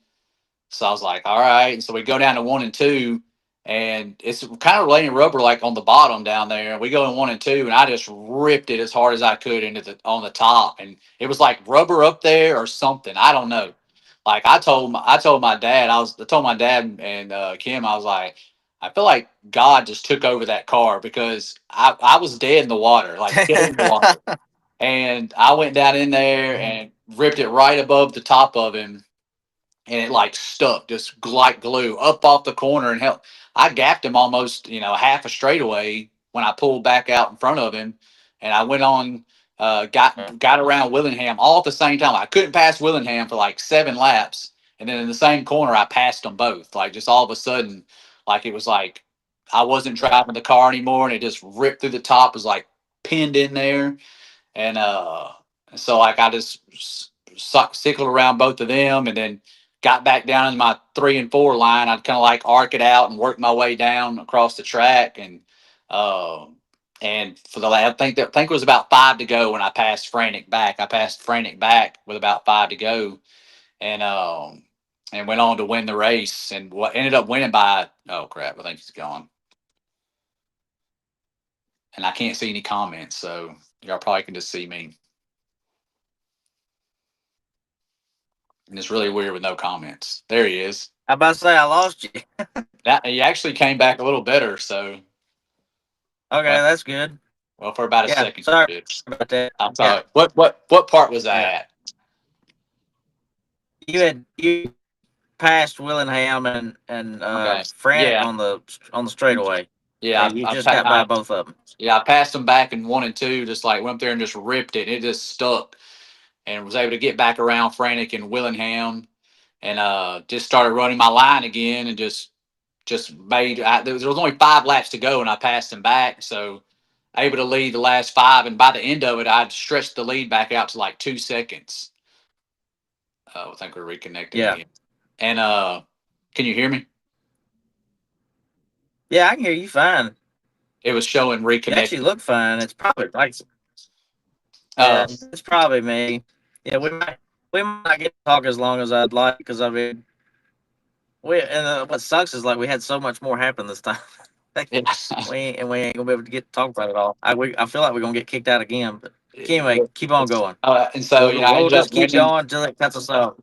So I was like, all right. And so we go down to 1 and 2, and it's kind of laying rubber like on the bottom down there. And we go in 1 and 2, and I just ripped it as hard as I could into the on the top, and it was like rubber up there or something. I don't know. Like I told my dad, I told my dad and Kim, I was like, I feel like God just took over that car because I was dead in the water, like dead in the water, and I went down in there and ripped it right above the top of him, and it like stuck just like glue up off the corner and held. I gapped him almost, half a straightaway when I pulled back out in front of him, and I went on, got around Willingham all at the same time. I couldn't pass Willingham for like 7 laps, and then in the same corner I passed them both. Like just all of a sudden, like it was like I wasn't driving the car anymore, and it just ripped through the top. It was like pinned in there, and so like I just cycled around both of them, and then got back down in my 3 and 4 line. I'd kind of like arc it out and work my way down across the track, uh, and for the I think it was about 5 to go when I passed Frantic back. I passed Frantic back with about 5 to go, and went on to win the race, and what ended up winning by, oh crap, I think he's gone, and I can't see any comments, so y'all probably can just see me. And it's really weird with no comments. There he is. I about to say I lost you. That he actually came back a little better. So, Okay, well, that's good. for about a Yeah, second, sorry you did. about that. I'm Yeah, sorry. What part was I yeah. at? You passed Willingham and Okay. Frantic Yeah. on the straightaway. Yeah, Yeah. you just got by both of them. I passed him back in 1 and 2. Just like went up there and just ripped it. It just stuck, and was able to get back around Frantic and Willingham, and just started running my line again, and just made. There was only 5 laps to go, and I passed him back. So able to lead the last 5, and by the end of it, I'd stretched the lead back out to like 2 seconds. I think we're reconnecting Yeah, again. And can you hear me? yeah, I can hear you fine. It was showing You actually reconnected. look fine. It's probably like, Uh, yeah, it's probably me. Yeah, we might not get to talk as long as I'd like because I mean, what sucks is like we had so much more happen this time. Like, yeah. we ain't gonna be able to get to talk about it all. I feel like we're gonna get kicked out again. But anyway, keep on going. And so We'll I we'll ended just up keep winning. going until it cuts us off.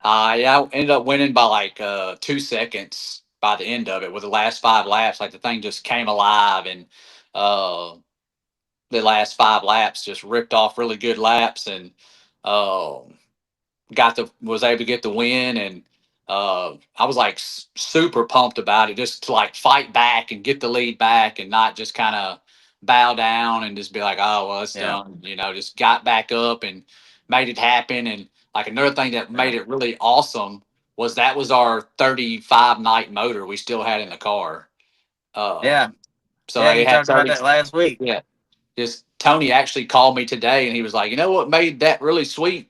Yeah, I ended up winning by like 2 seconds by the end of it with the last 5 laps. Like the thing just came alive, and uh, the last 5 laps just ripped off really good laps, and uh, was able to get the win, and I was like super pumped about it, just to like fight back and get the lead back, and not just kind of bow down and just be like, oh well, it's Yeah, done. Just got back up and made it happen. And like another thing that yeah, made it really awesome was that was our 35 night motor we still had in the car. yeah, So yeah. I You had talked about 30. that last week. Yeah, just Tony actually called me today, and he was like, you know what made that really sweet?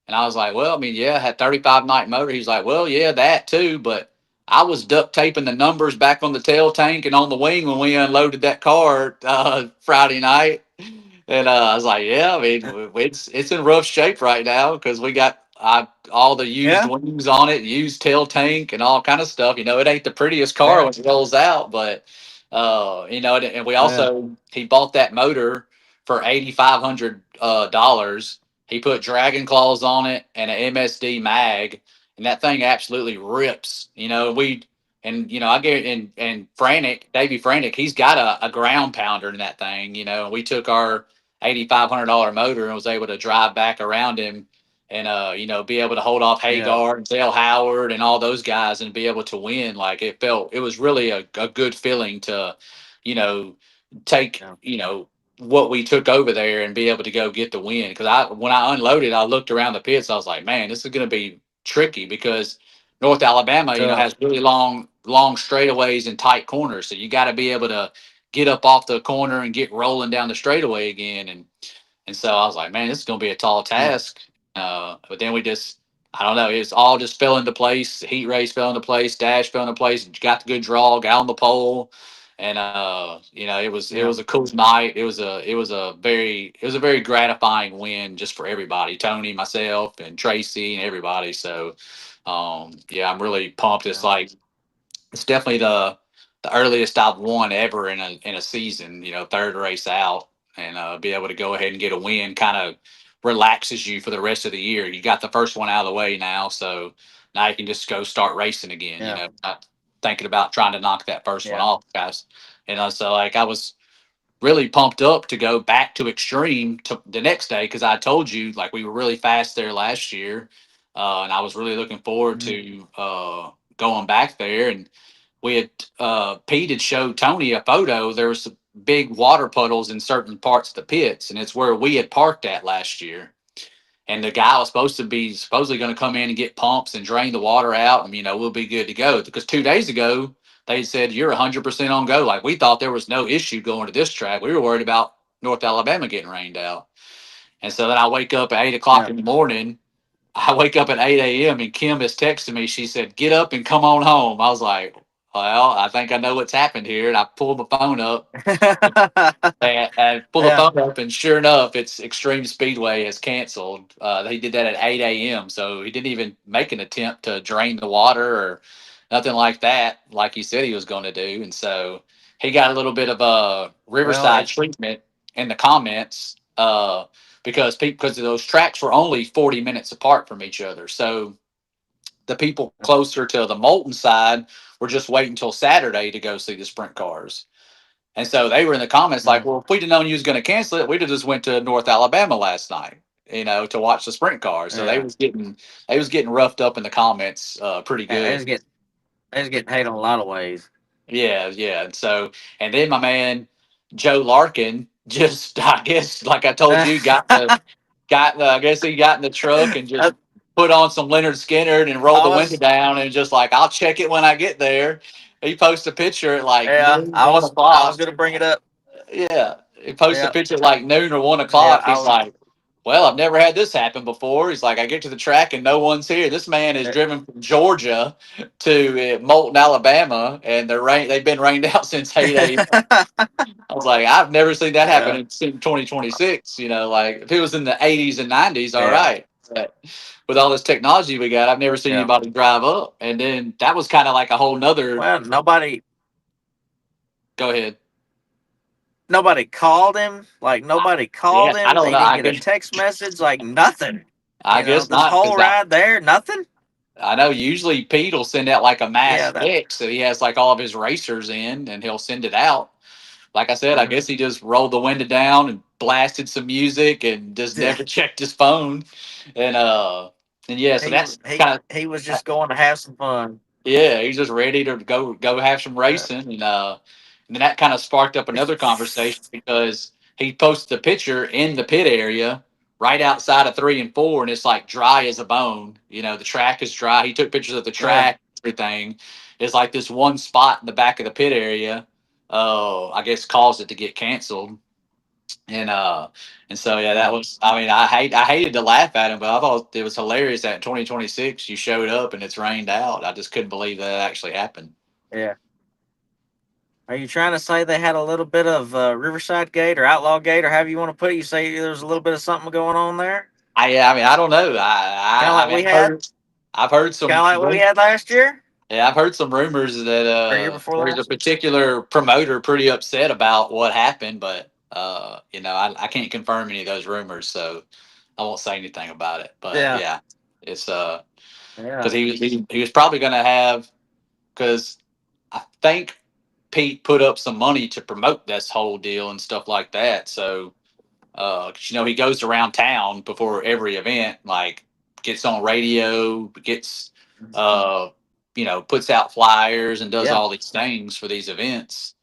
And I was like, well, I mean, yeah, I had 35 night motor. He's like, well, yeah, that too. But I was duct taping the numbers back on the tail tank and on the wing when we unloaded that car Friday night. And I was like, yeah, I mean, it's in rough shape right now because we got all the used Yeah, wings on it, used tail tank, and all kind of stuff. It ain't the prettiest car yeah, when it rolls out, but and we yeah, also he bought that motor for $8,500. He put Dragon Claws on it and an MSD mag, and that thing absolutely rips. I get and Frantic, Davey Frantic, he's got a ground pounder in that thing. We took our $8,500 motor and was able to drive back around him, and be able to hold off yeah, Hagar and Dale Howard and all those guys and be able to win. Like it was really a good feeling to, you know, take yeah. what we took over there and be able to go get the win. Because when I unloaded, I looked around the pits. I was like, man, this is going to be tricky because North Alabama, Tough. has really long straightaways and tight corners. So you got to be able to get up off the corner and get rolling down the straightaway again. And so I was like, man, this is going to be a tall Yeah, task. But then I don't know, it's all just fell into place. The heat race fell into place. Dash fell into place. Got the good draw. Got on the pole, and it was yeah, a cool night. It was a very gratifying win just for everybody. Tony, myself, and Tracy, and everybody. So, yeah, I'm really pumped. yeah, It's definitely the earliest I've won ever in a season. You know, third race out, and be able to go ahead and get a win kind of relaxes you for the rest of the year. You got the first one out of the way now, so now you can just go start racing again. You Yeah. know, not thinking about trying to knock that first one Yeah. off, guys. You know, so like I was really pumped up to go back to Extreme to the next day because I told you like we were really fast there last year, and I was really looking forward Mhm. to going back there. And we had Pete had showed Tony a photo. There was some big water puddles in certain parts of the pits, and it's where we had parked at last year. And the guy was supposedly going to come in and get pumps and drain the water out, and we'll be good to go. Because 2 days ago they said you're 100% on go. Like we thought there was no issue going to this track. We were worried about North Alabama getting rained out. And so then I wake up at 8 o'clock Yeah. in the morning. I wake up at 8 a.m. and Kim is texting me. She said, "Get up and come on home." I was like, "Well, I think I know what's happened here." And I pulled my phone up and pull the Yeah. phone up, and sure enough, it's Extreme Speedway has canceled. They did that at 8 a.m., so he didn't even make an attempt to drain the water or nothing like that, like he said he was going to do. And so he got a little bit of a Well, Riverside treatment in the comments because those tracks were only 40 minutes apart from each other. So the people closer to the Moulton side were just waiting until Saturday to go see the sprint cars. And so they were in the comments like, mm, well, if we'd have known you was going to cancel it, we'd have just went to North Alabama last night, to watch the sprint cars. So yeah. they was getting roughed up in the comments pretty Yeah, good. they just get paid in a lot of ways. Yeah, yeah. And then my man Joe Larkin just, I guess, like I told you, I guess he got in the truck and just I, put on some Leonard Skinner and rolled I the window was, down and just like, I'll check it when I get there. He posted a picture at like yeah, noon, one I was o'clock. gonna bring it up. Yeah, he posted a Yeah, picture at like noon or one yeah, o'clock. I He's was. like, "Well, I've never had this happen before." He's like, "I get to the track and no one's here." This man is eh, driven from Georgia to Moulton, Alabama, and they've been rained out since 8 a.m. I was like, I've never seen that happen yeah, in 2026. Like if it was in the 80s and 90s, all yeah, right. But with all this technology we got, I've never seen yeah. anybody drive up. And then that was kind of like a whole nother. Well, Go ahead. nobody called him. Like nobody Yeah, called I him. don't They know. didn't get a text message. Like nothing. I guess This not whole because ride there, nothing. I know usually Pete will send out like a Yeah, mass that. text that he has like all of his racers in and he'll send it out. Like I said, I Mhm. guess he just rolled the window down and blasted some music and just never checked his phone. And yeah, so that's kind He was just going to have some fun. yeah, he's just ready to go have some Yeah. racing, and then that kind of sparked up another conversation because he posted a picture in the pit area right outside of 3 and 4, and it's like dry as a bone. The track is dry. He took pictures of the Yeah. track, everything. It's like this one spot in the back of the pit area. I guess caused it to get canceled, and so yeah, that Yeah. was. I mean, I hated to laugh at him, but I thought it was hilarious that in 2026 you showed up and it's rained out. I just couldn't believe that actually happened. Yeah. Are you trying to say they had a little bit of Riverside Gate or Outlaw Gate or however you want to put it? You say there's a little bit of something going on there, I mean, I don't know. kind of I like mean, we had, I've heard kind of some. like what we had last year Yeah, I've heard some rumors that or year before there's a last. particular promoter pretty upset about what happened, but I can't confirm any of those rumors, so I won't say anything about it. But Yeah. yeah, it's Yeah. because he was probably going to have because I think Pete put up some money to promote this whole deal and stuff like that. So, 'cause, he goes around town before every event, like gets on radio, gets, uh, puts out flyers and does Yeah. all these things for these events.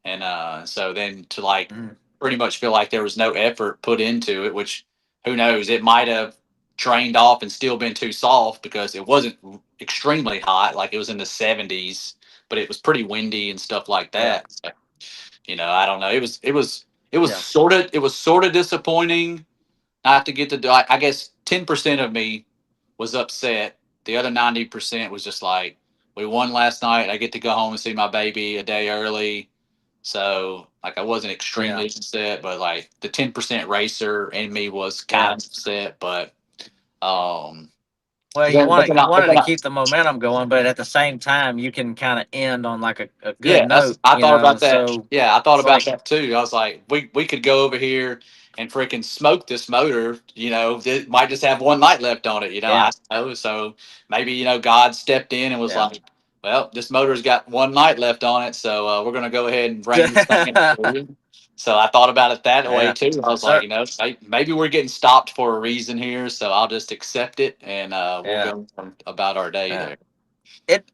And so then to like Mm. pretty much feel like there was no effort put into it, which who knows, it might have drained off and still been too soft because it wasn't extremely hot, like it was in the 70s, but it was pretty windy and stuff like Yeah. that. So, I don't know. Yeah. It was sort of disappointing not to get to. I guess 10% of me was upset. The other 90% was just like, we won last night. I get to go home and see my baby a day early. So like I wasn't Yeah. extremely upset, but like the 10% racer in me was kind Yeah. of upset. But um Well, But then you wanted to I, keep the momentum going, but at the same time, you can kind of end on like a good yeah, note, I you thought know. about that. So Yeah, I thought it's about like, that too. I was like, we could go over here and freaking smoke this motor. It might just have one night left on it. yeah, I know. So maybe God stepped in and was yeah. like, well, this motor's got one night left on it, so we're gonna go ahead and bring this thing in for you. So I thought about it that way Yeah. too. I was like, So maybe we're getting stopped for a reason here, so I'll just accept it and we'll yeah, go about our day yeah. there. It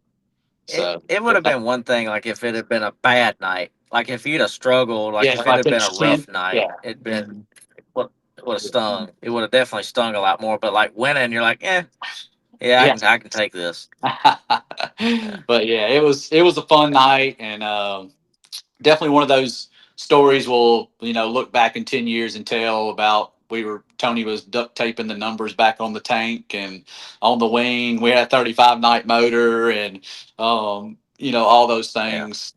So it would have been one thing like if it had been a bad night, like if you'd have struggled, like yeah, if it like had been a it's 10, rough night, yeah. it'd been what would have stung. It would have definitely stung a lot more. But like winning, you're like, yeah, Yeah. I can take this. Yeah. But yeah, it was a fun night, and definitely one of those stories we'll look back in 10 years and tell about. Tony was duct taping the numbers back on the tank and on the wing. We had a 35 night motor, and all those Yeah. things.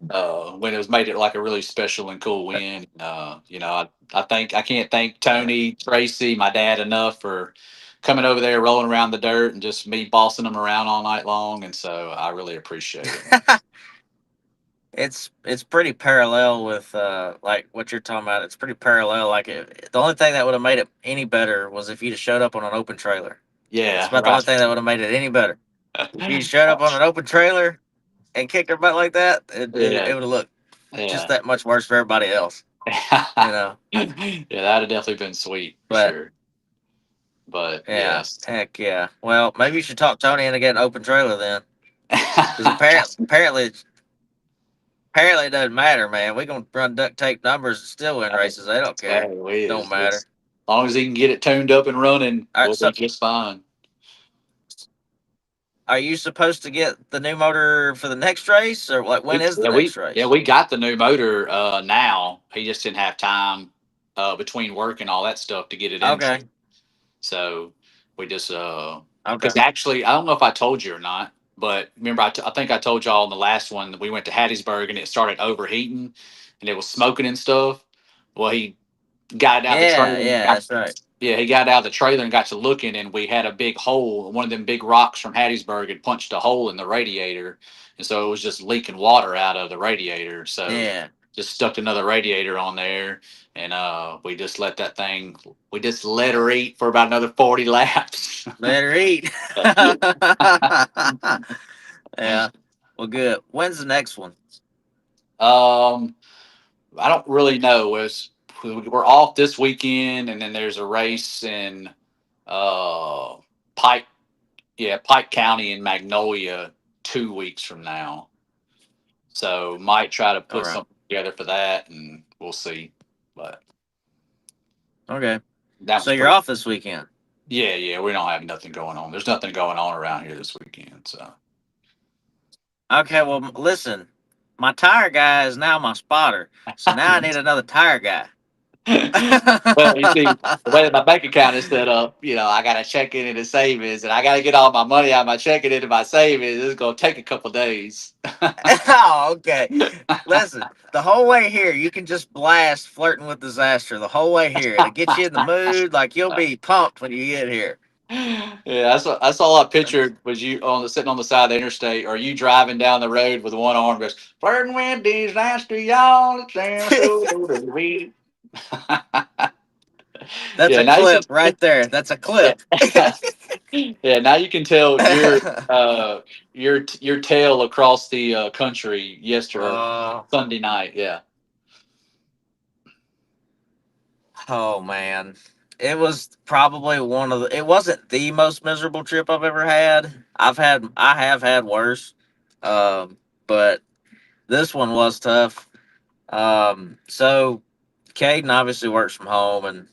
When it was made it like a really special and cool win. I think I can't thank Yeah. Tony, Tracy, my dad enough for coming over there, rolling around the dirt, and just me bossing them around all night long. And so I really appreciate it. It's pretty parallel with like what you're talking about. It's pretty parallel. Like the only thing that would have made it any better was if you'd have showed up on an open trailer. That's Yeah, about the only thing that would have made it any better. If you showed up on an open trailer and kicked her butt like that, it yeah, would have looked just yeah. that much worse for everybody else. You know. Yeah, that'd have definitely been sweet for But sure. But yeah, yes. heck yeah. Well, maybe you should talk Tony into getting an open trailer then, because apparently it doesn't matter, man. We gonna run duct tape numbers and still win races. They don't care. Hey, we Don't is matter. as long as he can get it tuned up and running, All right, we'll be so just fine. are you supposed to get the new motor for the next race, or like when is the Yeah, we next yeah, race? we got the new motor now. He just didn't have time between work and all that stuff to get it into. Okay, So we just okay, because actually I don't know if I told you or not, but remember I think I told y'all in the last one that we went to Hattiesburg and it started overheating and it was smoking and stuff. Well, he got it out the yeah, trailer. yeah, that's right. Yeah, he got out of the trailer and got to looking, and we had a big hole. One of them big rocks from Hattiesburg had punched a hole in the radiator, and so it was just leaking water out of the radiator. So Yeah, just stuck another radiator on there, and we just let that thing. We just let her eat for about another 40 laps. let her eat. Yeah, well, good. When's the next one? um, I don't really know. We're off this weekend, and then there's a race in uh, Pike. Yeah, Pike County in Magnolia 2 weeks from now. So might try to All put right. something together for that, and we'll see. But Okay. that So was you're pretty. off this weekend. Yeah, yeah. We don't have nothing going on. There's nothing going on around here this weekend. So. Okay. Well, listen, my tire guy is now my spotter, so now I need another tire guy. Well, you see, the way that my bank account is set up, I got to check it into savings, and I got to get all my money out of my checking into my savings. It's gonna take a couple days. Oh, okay. Listen, the whole way here, you can just blast "Flirting with Disaster" the whole way here. It'll get you in the mood. Like you'll be pumped when you get here. Yeah, that's all I pictured was you sitting on the side of the interstate, or you driving down the road with one arm goes flirting with disaster, y'all. It sounds so good to me." That's Yeah, a now you can. clip right there. That's a clip. Yeah, yeah, now you can tell your tail across the country yesterday uh, Sunday night. Yeah. oh man, it was probably one of the. It wasn't the most miserable trip I've ever had. I have had worse, but this one was tough. So Caden obviously works from home, and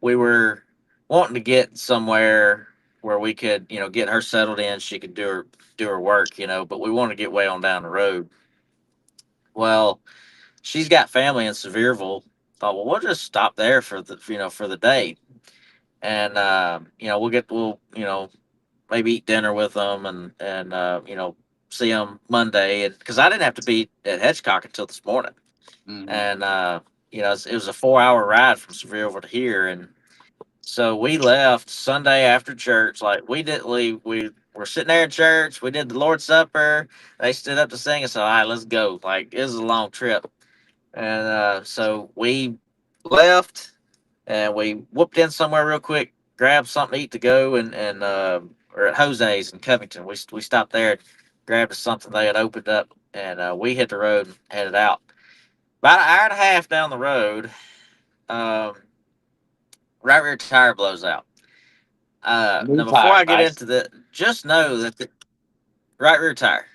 we were wanting to get somewhere where we could, get her settled in. She could do her work, but we wanted to get way on down the road. Well, she's got family in Sevierville. Thought, well, we'll just stop there for the day, and we'll maybe eat dinner with them, and see them Monday, and because I didn't have to be at Hedgecock until this morning, Hmm. and it was a 4-hour ride from Sevierville to here, and So we left Sunday after church. Like we didn't leave. We were sitting there in church. We did the Lord's Supper. They stood up to sing. And so, all right, let's go. Like it was a long trip. And so we left and we whooped in somewhere real quick, grabbed something to eat to go, and or at Jose's in Covington. We stopped there, and grabbed something they had opened up, and we hit the road and headed out. About an hour and a half down the road, um, right rear tire blows out. Now New before tire, I get right? into the, just know that the right rear tire.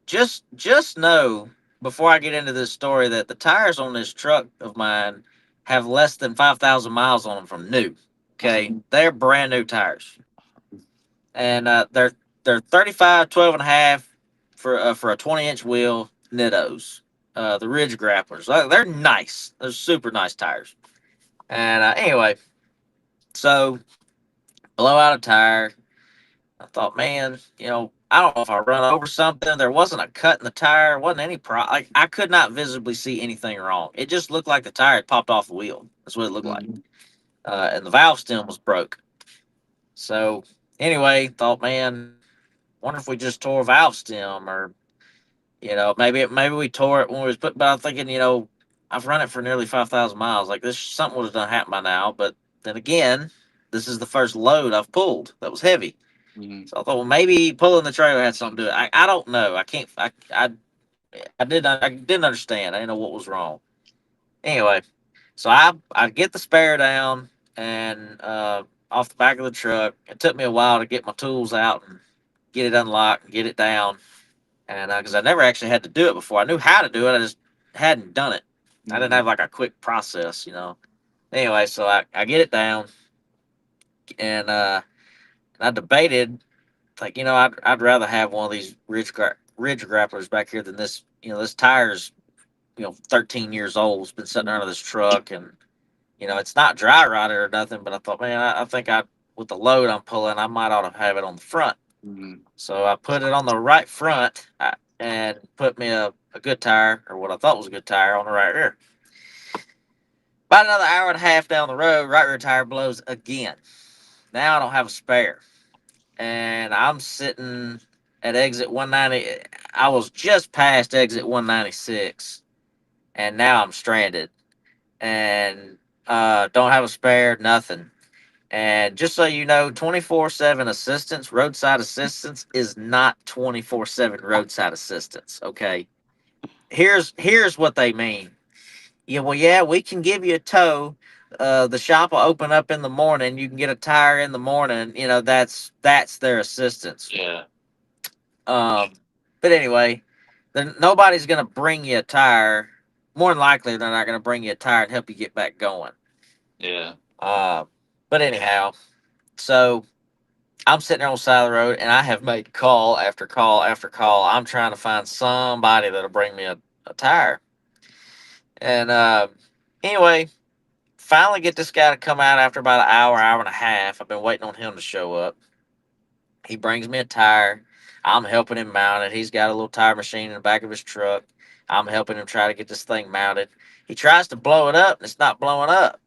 Just know before I get into this story that the tires on this truck of mine have less than 5,000 miles on them from new. Okay, they're brand new tires, and they're 35 12 and a half for a 20-inch wheel Nittos. The Ridge Grapplers. They're nice. They're super nice tires. And anyway, so blow out a tire. I thought, man, I don't know if I run over something. There wasn't a cut in the tire. Wasn't any Like I could not visibly see anything wrong. It just looked like the tire had popped off the wheel. That's what it looked like. Mhm. And the valve stem was broke. So anyway, thought, man, wonder if we just tore a valve stem, or maybe we tore it when we was put. But I'm thinking, I've run it for nearly 5,000 miles. Like this, something would have done happened by now. But then again, this is the first load I've pulled that was heavy. Mhm. So I thought, well, maybe pulling the trailer had something to do with it. I don't know. I can't. I didn't understand. I didn't know what was wrong. Anyway, so I get the spare down and off the back of the truck. It took me a while to get my tools out and get it unlocked and get it down. And because I never actually had to do it before, I knew how to do it. I just hadn't done it. I didn't have Mhm. like a quick process. Anyway, so I get it down and I debated like I'd rather have one of these ridge grapplers back here than this. This tire's 13 years old. It's been sitting under this truck, and it's not dry rotted or nothing. But I thought, man, I think I with the load I'm pulling, I might ought to have it on the front. Mhm. So I put it on the right front and put me a good tire, or what I thought was a good tire, on the right rear. About another hour and a half down the road, right rear tire blows again. Now I don't have a spare, and I'm sitting at exit 190. I was just past exit 196, and now I'm stranded and don't have a spare, nothing. And just so you know, 24/7 assistance, roadside assistance, is not 24/7 roadside assistance. Okay, here's what they mean. Yeah, well, yeah, we can give you a tow. The shop will open up in the morning. You can get a tire in the morning. That's their assistance. Yeah. Um, but anyway, then nobody's gonna bring you a tire. More than likely, they're not gonna bring you a tire and help you get back going. Yeah. Uh, but anyhow, so I'm sitting there on the side of the road, and I have made call after call after call. I'm trying to find somebody that'll bring me a tire. And anyway, finally get this guy to come out after about an hour, hour and a half. I've been waiting on him to show up. He brings me a tire. I'm helping him mount it. He's got a little tire machine in the back of his truck. I'm helping him try to get this thing mounted. He tries to blow it up, and it's not blowing up.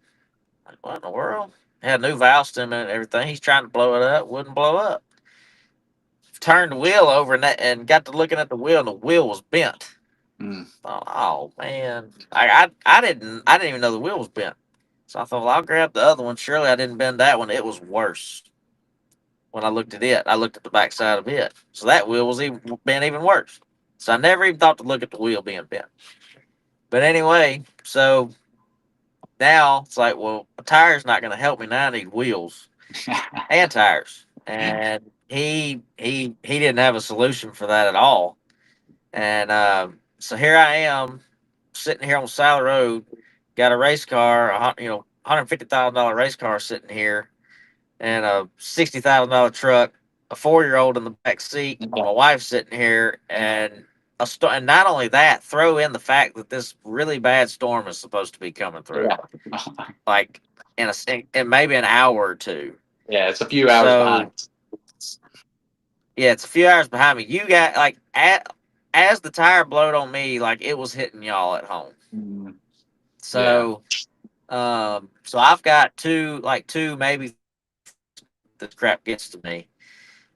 Like, what in the world? Had a new valve stem and everything. He's trying to blow it up, wouldn't blow up. Turned the wheel over and got to looking at the wheel, and the wheel was bent. Mm. Thought, oh man, I didn't even know the wheel was bent. So I thought, well, I'll grab the other one. Surely I didn't bend that one. It was worse. When I looked at it, I looked at the back side of it. So that wheel was even bent even worse. So I never even thought to look at the wheel being bent. But anyway, so now it's like, well, a tire's not going to help me now. I need wheels and tires. And he didn't have a solution for that at all. And so here I am sitting here on the side of the road, got a race car, $150,000 race car sitting here, and a $60,000 truck, a 4-year-old in the back seat, my wife sitting here, and and not only that, throw in the fact that this really bad storm is supposed to be coming through, Yeah. like in maybe an hour or two. Yeah. It's a few hours behind. So yeah, it's a few hours behind me. You got like as the tire blowed on me, like it was hitting y'all at home. Mm. Yeah. So So I've got two, maybe this crap gets to me,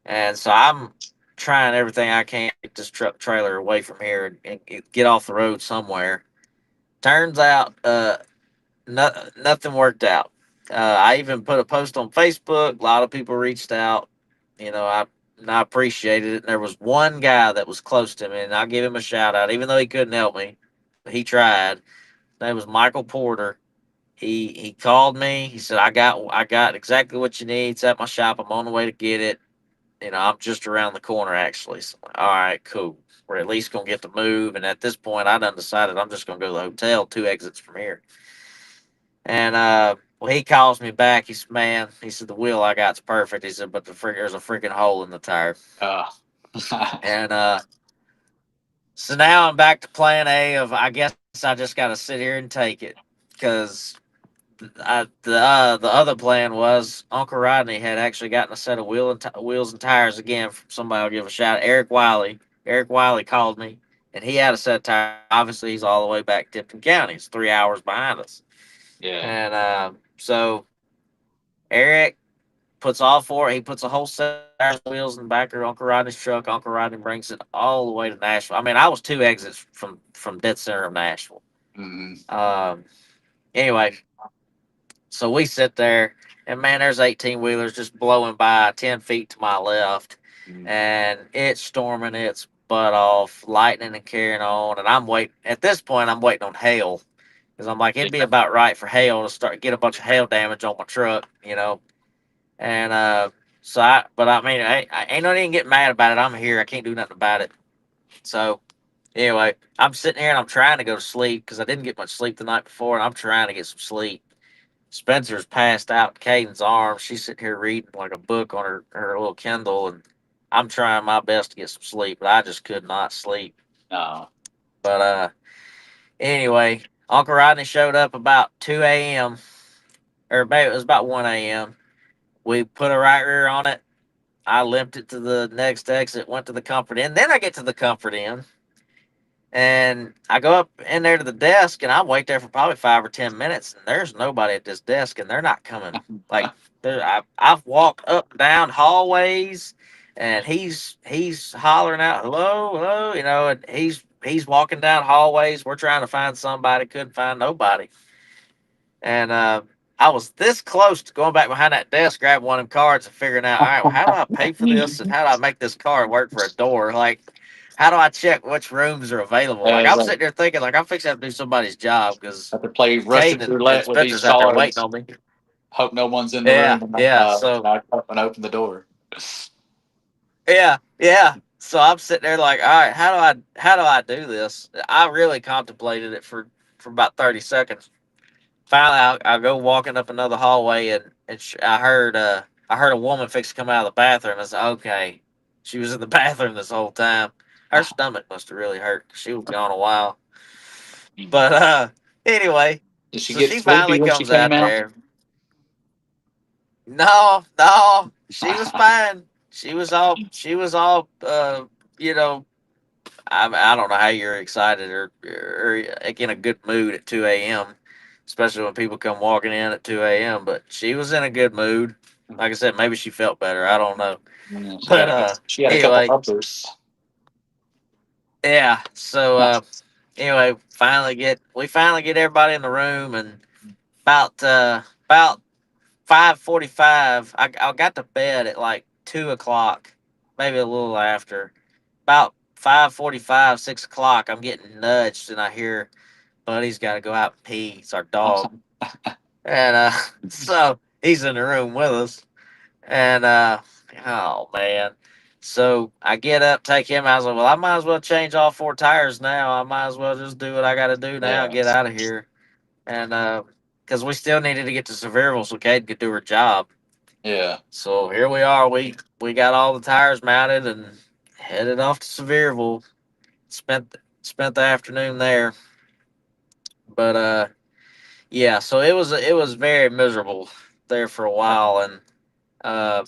and so I'm trying everything I can to get this truck trailer away from here and get off the road somewhere. Turns out, nothing worked out. I even put a post on Facebook. A lot of people reached out. You know, and I appreciated it. And there was one guy that was close to me, and I'll give him a shout out, even though he couldn't help me. He tried. His name was Michael Porter. He called me. He said, I got exactly what you need. It's at my shop. I'm on the way to get it. You know, I'm just around the corner actually. So, all right, cool. We're at least gonna get the move. And at this point, I done decided I'm just gonna go to the hotel, 2 exits from here. And well, he calls me back. He said, "Man," he said, "the wheel I got's perfect." He said, "But there's a freaking hole in the tire." Uh, And so now I'm back to plan A of I guess I just got to sit here and take it because the other plan was Uncle Rodney had actually gotten a set of wheels and tires again from somebody. I'll give a shout. Eric Wiley. Eric Wiley called me, and he had a set of tires. Obviously, he's all the way back to Tipton County. It's 3 hours behind us. yeah. And so Eric puts all four. He puts a whole set of tires, wheels in the back of Uncle Rodney's truck. Uncle Rodney brings it all the way to Nashville. I mean, I was 2 exits from dead center of Nashville. Hmm. Um, anyway, so we sit there, and man, there's 18 wheelers just blowing by 10 feet to my left, and it's storming its butt off, lightning and carrying on. And I'm waiting. At this point, I'm waiting on hail because I'm like, it'd be about right for hail to start get a bunch of hail damage on my truck, you know. And but I mean, I ain't no need to get mad about it. I'm here. I can't do nothing about it. So anyway, I'm sitting here and I'm trying to go to sleep because I didn't get much sleep the night before, and I'm trying to get some sleep. Spencer's passed out in Caden's arms. She's sitting here reading like a book on her little Kindle, and I'm trying my best to get some sleep, but I just could not sleep. No. But anyway, Uncle Rodney showed up about 2 a.m. or maybe it was about 1 a.m. We put a right rear on it. I limped it to the next exit, went to the Comfort Inn. Then I get to the Comfort Inn, and I go up in there to the desk, and I wait there for probably 5 or 10 minutes, and there's nobody at this desk, and they're not coming. Like I've walked up and down hallways, and he's hollering out, "Hello, hello," you know, and he's walking down hallways. We're trying to find somebody, couldn't find nobody, and I was this close to going back behind that desk, grabbing one of them cards, and figuring out, all right, well, how do I pay for this, and how do I make this card work for a door? Like, how do I check which rooms are available? Like, It's I'm like sitting there thinking, like, I'm fixing to have to do somebody's job because have to play Russian Caden and roulette with these Spencer's out there waiting cards. on me. Hope no one's in the Yeah, room when yeah. when So I come and open the door. yeah, yeah. So I'm sitting there like, all right, how do I do this? I really contemplated it for about 30 seconds. Finally, I go walking up another hallway, and I heard a woman fix to come out of the bathroom. I said, okay, she was in the bathroom this whole time. Her stomach must have really hurt. She was gone a while. But anyway, Did she so get she sleepy finally when she comes came out out? there. No, no, she was fine. She was all you know. I don't know how you're excited or in a good mood at 2 a.m., especially when people come walking in at 2 a.m. But she was in a good mood. Like I said, maybe she felt better. I don't know. Yeah, But she had a couple anyway, uppers. yeah. So anyway, we finally get everybody in the room, and about 5:45, I got to bed at like 2 o'clock, maybe a little after. About 5:45, 6 o'clock, I'm getting nudged, and I hear Buddy's got to go out and pee. It's our dog, and so he's in the room with us, and oh man. So I get up, take him out. I was like, well, I might as well change all four tires now. I might as well just do what I got to do now, Yeah, get out of here, and because we still needed to get to Sevierville so Kate could do her job. yeah. So here we are. We got all the tires mounted and headed off to Sevierville. Spent the afternoon there, but yeah. So it was very miserable there for a while, and uh,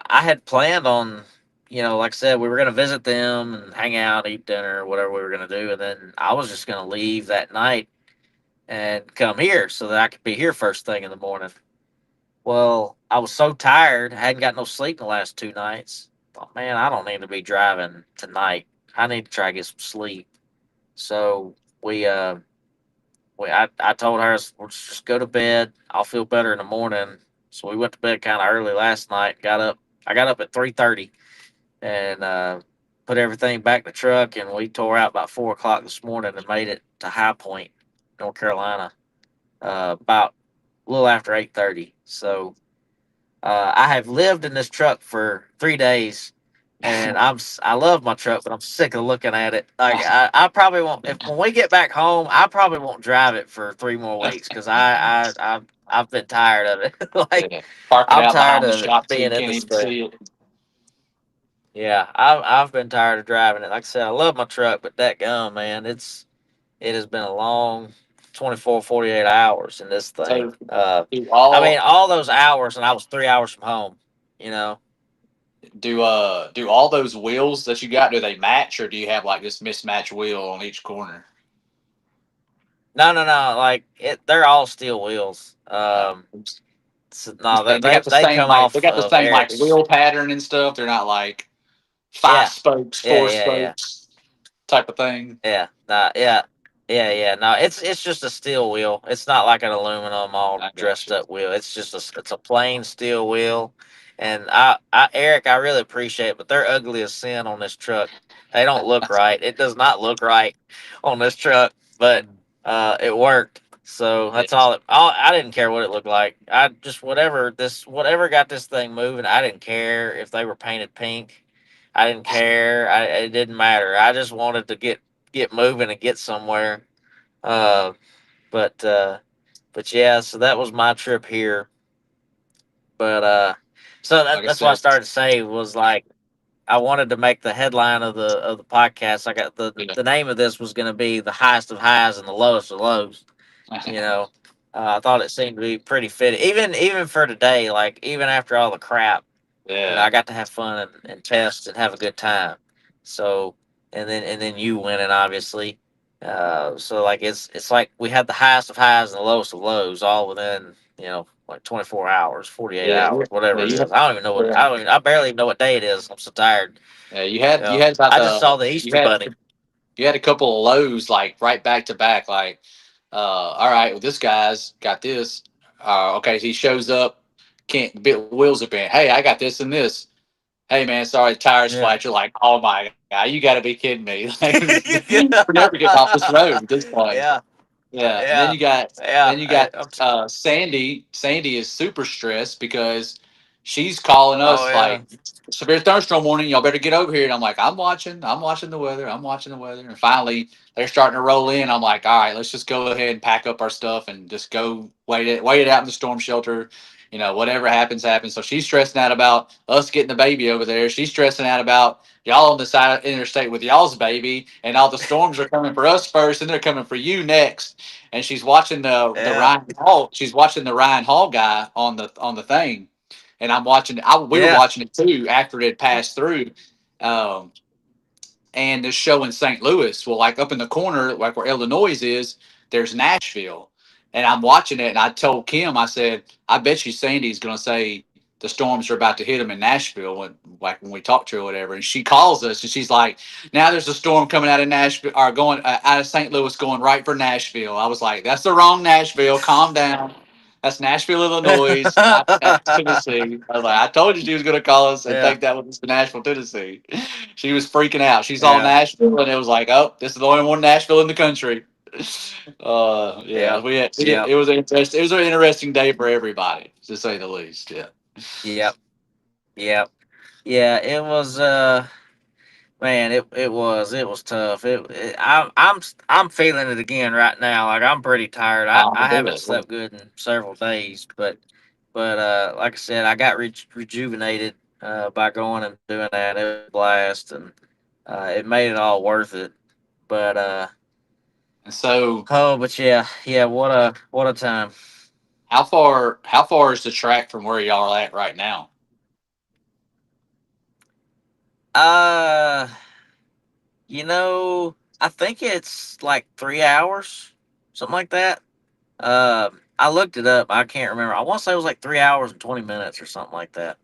I had planned on, like I said, we were gonna visit them and hang out, eat dinner, whatever we were gonna do, and then I was just gonna leave that night and come here so that I could be here first thing in the morning. Well, I was so tired, I hadn't got no sleep the last 2 nights. Thought, man, I don't need to be driving tonight. I need to try to get some sleep. So I told her, let's just go to bed. I'll feel better in the morning. So we went to bed kind of early last night. I got up at 3:30 and put everything back in the truck, and we tore out about 4 o'clock this morning and made it to High Point, North Carolina, about a little after 8:30. So I have lived in this truck for 3 days, and I love my truck, but I'm sick of looking at it. Like I probably won't. If when we get back home, I probably won't drive it for 3 more weeks because I've been tired of it. Like Yeah. Parking I'm out tired behind the of it shop so being you in can't this even thing. see it. Yeah, I've been tired of driving it. Like I said, I love my truck, but that gum, man, it has been a long 24, 48 hours in this thing. So do I mean, all all those hours, and I was 3 hours from home. You know. do all those wheels that you got, do they match, or do you have like this mismatched wheel on each corner? No, no, no. Like they're all steel wheels. Uh, So, no, and they they got the they same come like they off got the of same like Eric's. wheel pattern and stuff. They're not like five Yeah, spokes, yeah, four yeah, yeah, spokes type of thing. yeah. Nah, yeah, yeah, yeah. No, it's just a steel wheel. It's not like an aluminum all I got dressed you. up wheel. It's a plain steel wheel. And Eric, I really appreciate it, but they're ugly as sin on this truck. They don't look right. It does not look right on this truck, but it worked. So Yeah. that's all. I didn't care what it looked like. I just whatever got this thing moving. I didn't care if they were painted pink. I didn't care. It didn't matter. I just wanted to get moving and get somewhere. Uh, but yeah. So that was my trip here. But so Like I that's what I said, started to say was like I wanted to make the headline of the podcast. I got yeah. the name of this was going to be the highest of highs and the lowest of lows. You know, I thought it seemed to be pretty fitting, even for today. Like even after all the crap, Yeah. I got to have fun and test and have a good time. So and then you winning obviously. So like it's like we had the highest of highs and the lowest of lows all within like 24 hours, 48 Yeah. hours, Yeah. whatever it You is. I don't even know what had, I barely even know what day it is. I'm so tired. yeah, Yeah, you had about I just saw the the you Easter had Bunny. you had a couple of lows like right back to back. Like, all right, well, this guy's got this. Okay, he shows up, can't bit wheels are bent. Hey, I got this and this. Hey, man, sorry, tires Yeah. flat. You're like, oh my god, you got to be kidding me! Like, we're never getting off this yeah, road at this point. Yeah, and yeah, then you got I'm Sandy. Sandy is super stressed because she's calling oh us yeah, like, "Severe thunderstorm warning! Y'all better get over here." And I'm like, "I'm watching. I'm watching the weather. I'm watching the weather." And finally, they're starting to roll in. I'm like, "All right, let's just go ahead and pack up our stuff and just go wait it out in the storm shelter. Whatever happens, happens." So she's stressing out about us getting the baby over there. She's stressing out about y'all on the side of the interstate with y'all's baby, and all the storms are coming for us first, and they're coming for you next. And she's watching the yeah, Ryan Hall. She's watching the Ryan Hall guy on the thing, and I'm watching. We were yeah, watching it too after it had passed through, um, and this show in St. Louis. Well, like up in the corner, like where Illinois is, there's Nashville, and I'm watching it. And I told Kim, I said, I bet you Sandy's going to say the storms are about to hit them in Nashville when we talk to her or whatever. And she calls us and she's like, now there's a storm coming out of Nashville or going out of St. Louis going right for Nashville. I was like, that's the wrong Nashville. Calm down. That's Nashville, Illinois, not Tennessee. I was like, I told you she was going to call us and yeah, think that was Nashville, Tennessee. She was freaking out. She's all yeah, Nashville, and it was like, oh, this is the only one Nashville in the country. Yeah, yeah, yeah, it was interesting. It was an interesting day for everybody, to say the least. Yeah. yep, yep, yeah. It was man, it was tough. I'm feeling it again right now. Like I'm pretty tired. I haven't Yeah. slept good in several days, but like I said, I got rejuvenated by going and doing that. It was a blast, and it made it all worth it. But And so, oh, but yeah. What a time. how far is the track from where y'all are at right now? Uh, I think it's like 3 hours, something like that. I looked it up. I can't remember. I want to say it was like 3 hours and 20 minutes or something like that.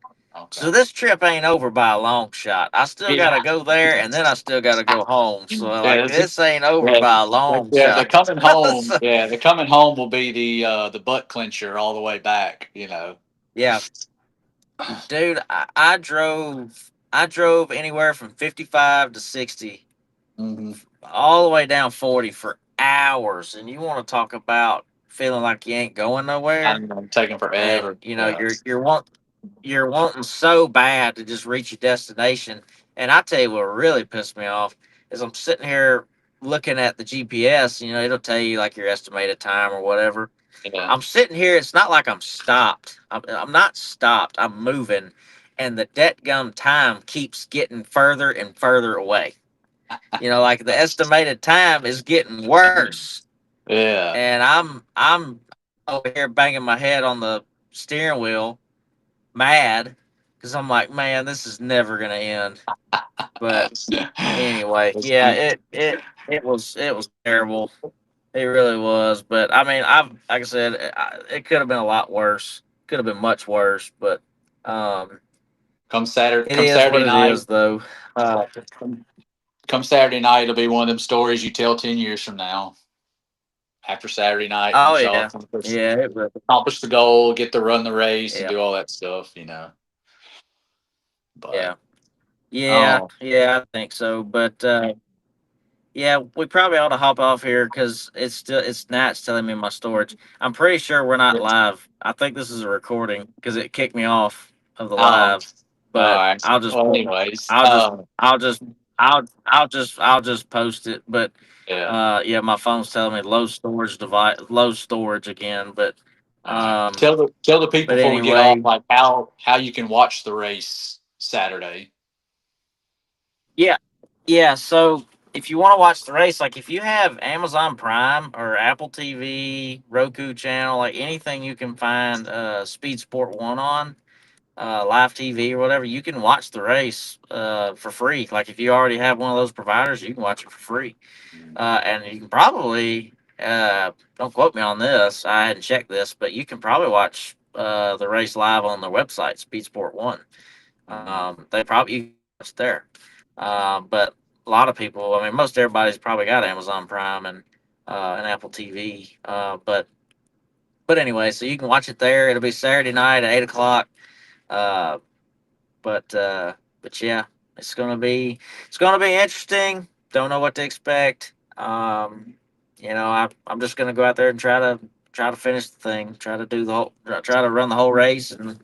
So Okay. this trip ain't over by a long shot. I still Yeah. gotta go there, and then I still gotta go home. So Yeah. like this ain't over Yeah. by a long Yeah. The shot. coming home. So, Yeah. The coming home will be the butt clincher all the way back. yeah, dude, I drove anywhere from 55 to 60, Hmm. all the way down 40 for hours, and you want to talk about feeling like you ain't going nowhere, I'm taking and forever. Yeah. you're wanting so bad to just reach your destination. And I tell you what really pissed me off is I'm sitting here looking at the GPS. It'll tell you like your estimated time or whatever. Yeah. I'm sitting here. It's not like I'm stopped. I'm not stopped. I'm moving, and the debt gum time keeps getting further and further away. Like the estimated time is getting worse, Yeah. and I'm over here banging my head on the steering wheel, mad, because I'm like, man, this is never gonna end. But anyway, yeah, it was terrible. It really was. But I mean, like I said, it could have been a lot worse. Could have been much worse. But um, Come Saturday. it Come is what Saturday it night. is, though. Uh, Come Saturday night, it'll be one of them stories you tell 10 years from now. After Saturday night, oh once y'all yeah, yeah, it was. accomplish the goal, get to run the race, and Yeah, do all that stuff. But yeah, yeah, oh, yeah. I think so. But yeah, we probably ought to hop off here because it's Nat's telling me my storage. I'm pretty sure we're not yeah. live. I think this is a recording because it kicked me off of the Oh, live. all But right. Well, anyways, I'll just, I'll just, I'll just post it. But yeah. yeah, my phone's telling me low storage again. But All right. um, Tell the people but before we get off, anyway, like how you can watch the race Saturday. yeah, yeah. So if you want to watch the race, like if you have Amazon Prime or Apple TV, Roku channel, like anything you can find Speed Sport One on, live TV or whatever, you can watch the race for free. Like if you already have one of those providers, you can watch it for free. And you can probably don't quote me on this. I hadn't checked this, but you can probably watch the race live on their website, Speed Sport One. Mhm. They probably you can watch there. But a lot of people, I mean, most everybody's probably got Amazon Prime and Apple TV. But anyway, so you can watch it there. It'll be Saturday night at 8 o'clock. Uh, but uh, but yeah, it's gonna be interesting. Don't know what to expect. I'm just gonna go out there and try to finish the thing. Try to run the whole race and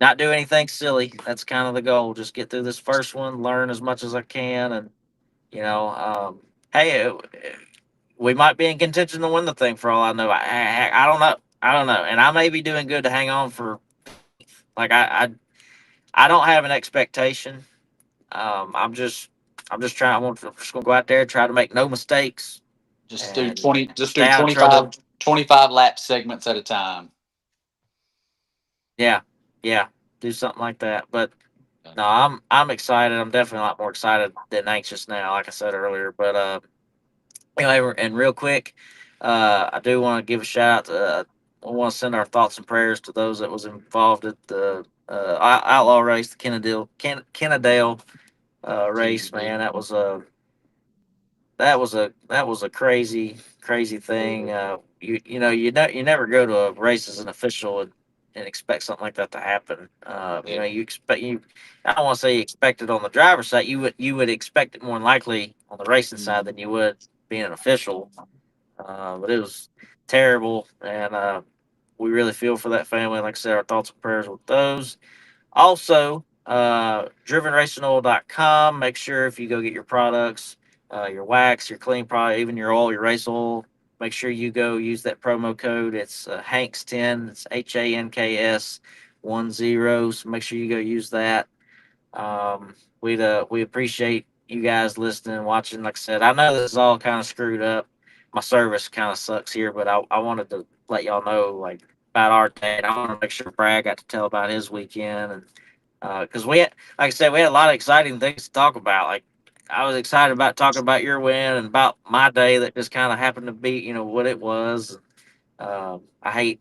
not do anything silly. That's kind of the goal. Just get through this first one, learn as much as I can, and you know, um, hey, we might be in contention to win the thing for all I know. I don't know. I don't know, and I may be doing good to hang on for. Like I don't have an expectation. I'm just trying. I'm just gonna go out there, try to make no mistakes, Just do and 20. Just stay do out of trouble. 25 lap segments at a time. Yeah, yeah, do something like that. But no, I'm excited. I'm definitely a lot more excited than anxious now, like I said earlier. But anyway, and real quick, I do want to give a shout out to. I want to send our thoughts and prayers to those that was involved at the outlaw race, the Kennedale race. Man, that was a crazy thing. You never go to a race as an official and expect something like that to happen. Yeah. You expect you. I don't want to say you expect it on the driver's side. You would expect it more than likely on the racing side Mhm. than you would being an official. But it was terrible, and we really feel for that family. Like I said, our thoughts and prayers with those. Also, drivenracingoil.com. Make sure if you go get your products, your wax, your clean product, even your oil, your race oil, make sure you go use that promo code. It's Hanks10. It's HANKS 10. So make sure you go use that. We appreciate you guys listening and watching. Like I said, I know this is all kind of screwed up. My service kind of sucks here, but I wanted to let y'all know like about our day. And I want to make sure Brad got to tell about his weekend, and because we had, like I said, we had a lot of exciting things to talk about. Like I was excited about talking about your win and about my day that just kind of happened to be, what it was. I hate,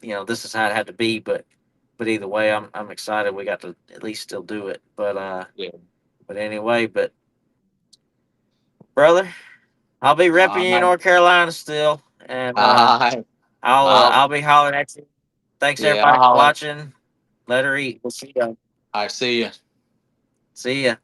this is how it had to be, but either way, I'm excited we got to at least still do it. Yeah. But anyway, but brother, I'll be repping All you in right. North Carolina still, and All right. I'll be hollering at you. Thanks Yeah, everybody I'll for holler. watching. Let her eat. We'll see ya. I see you. See ya.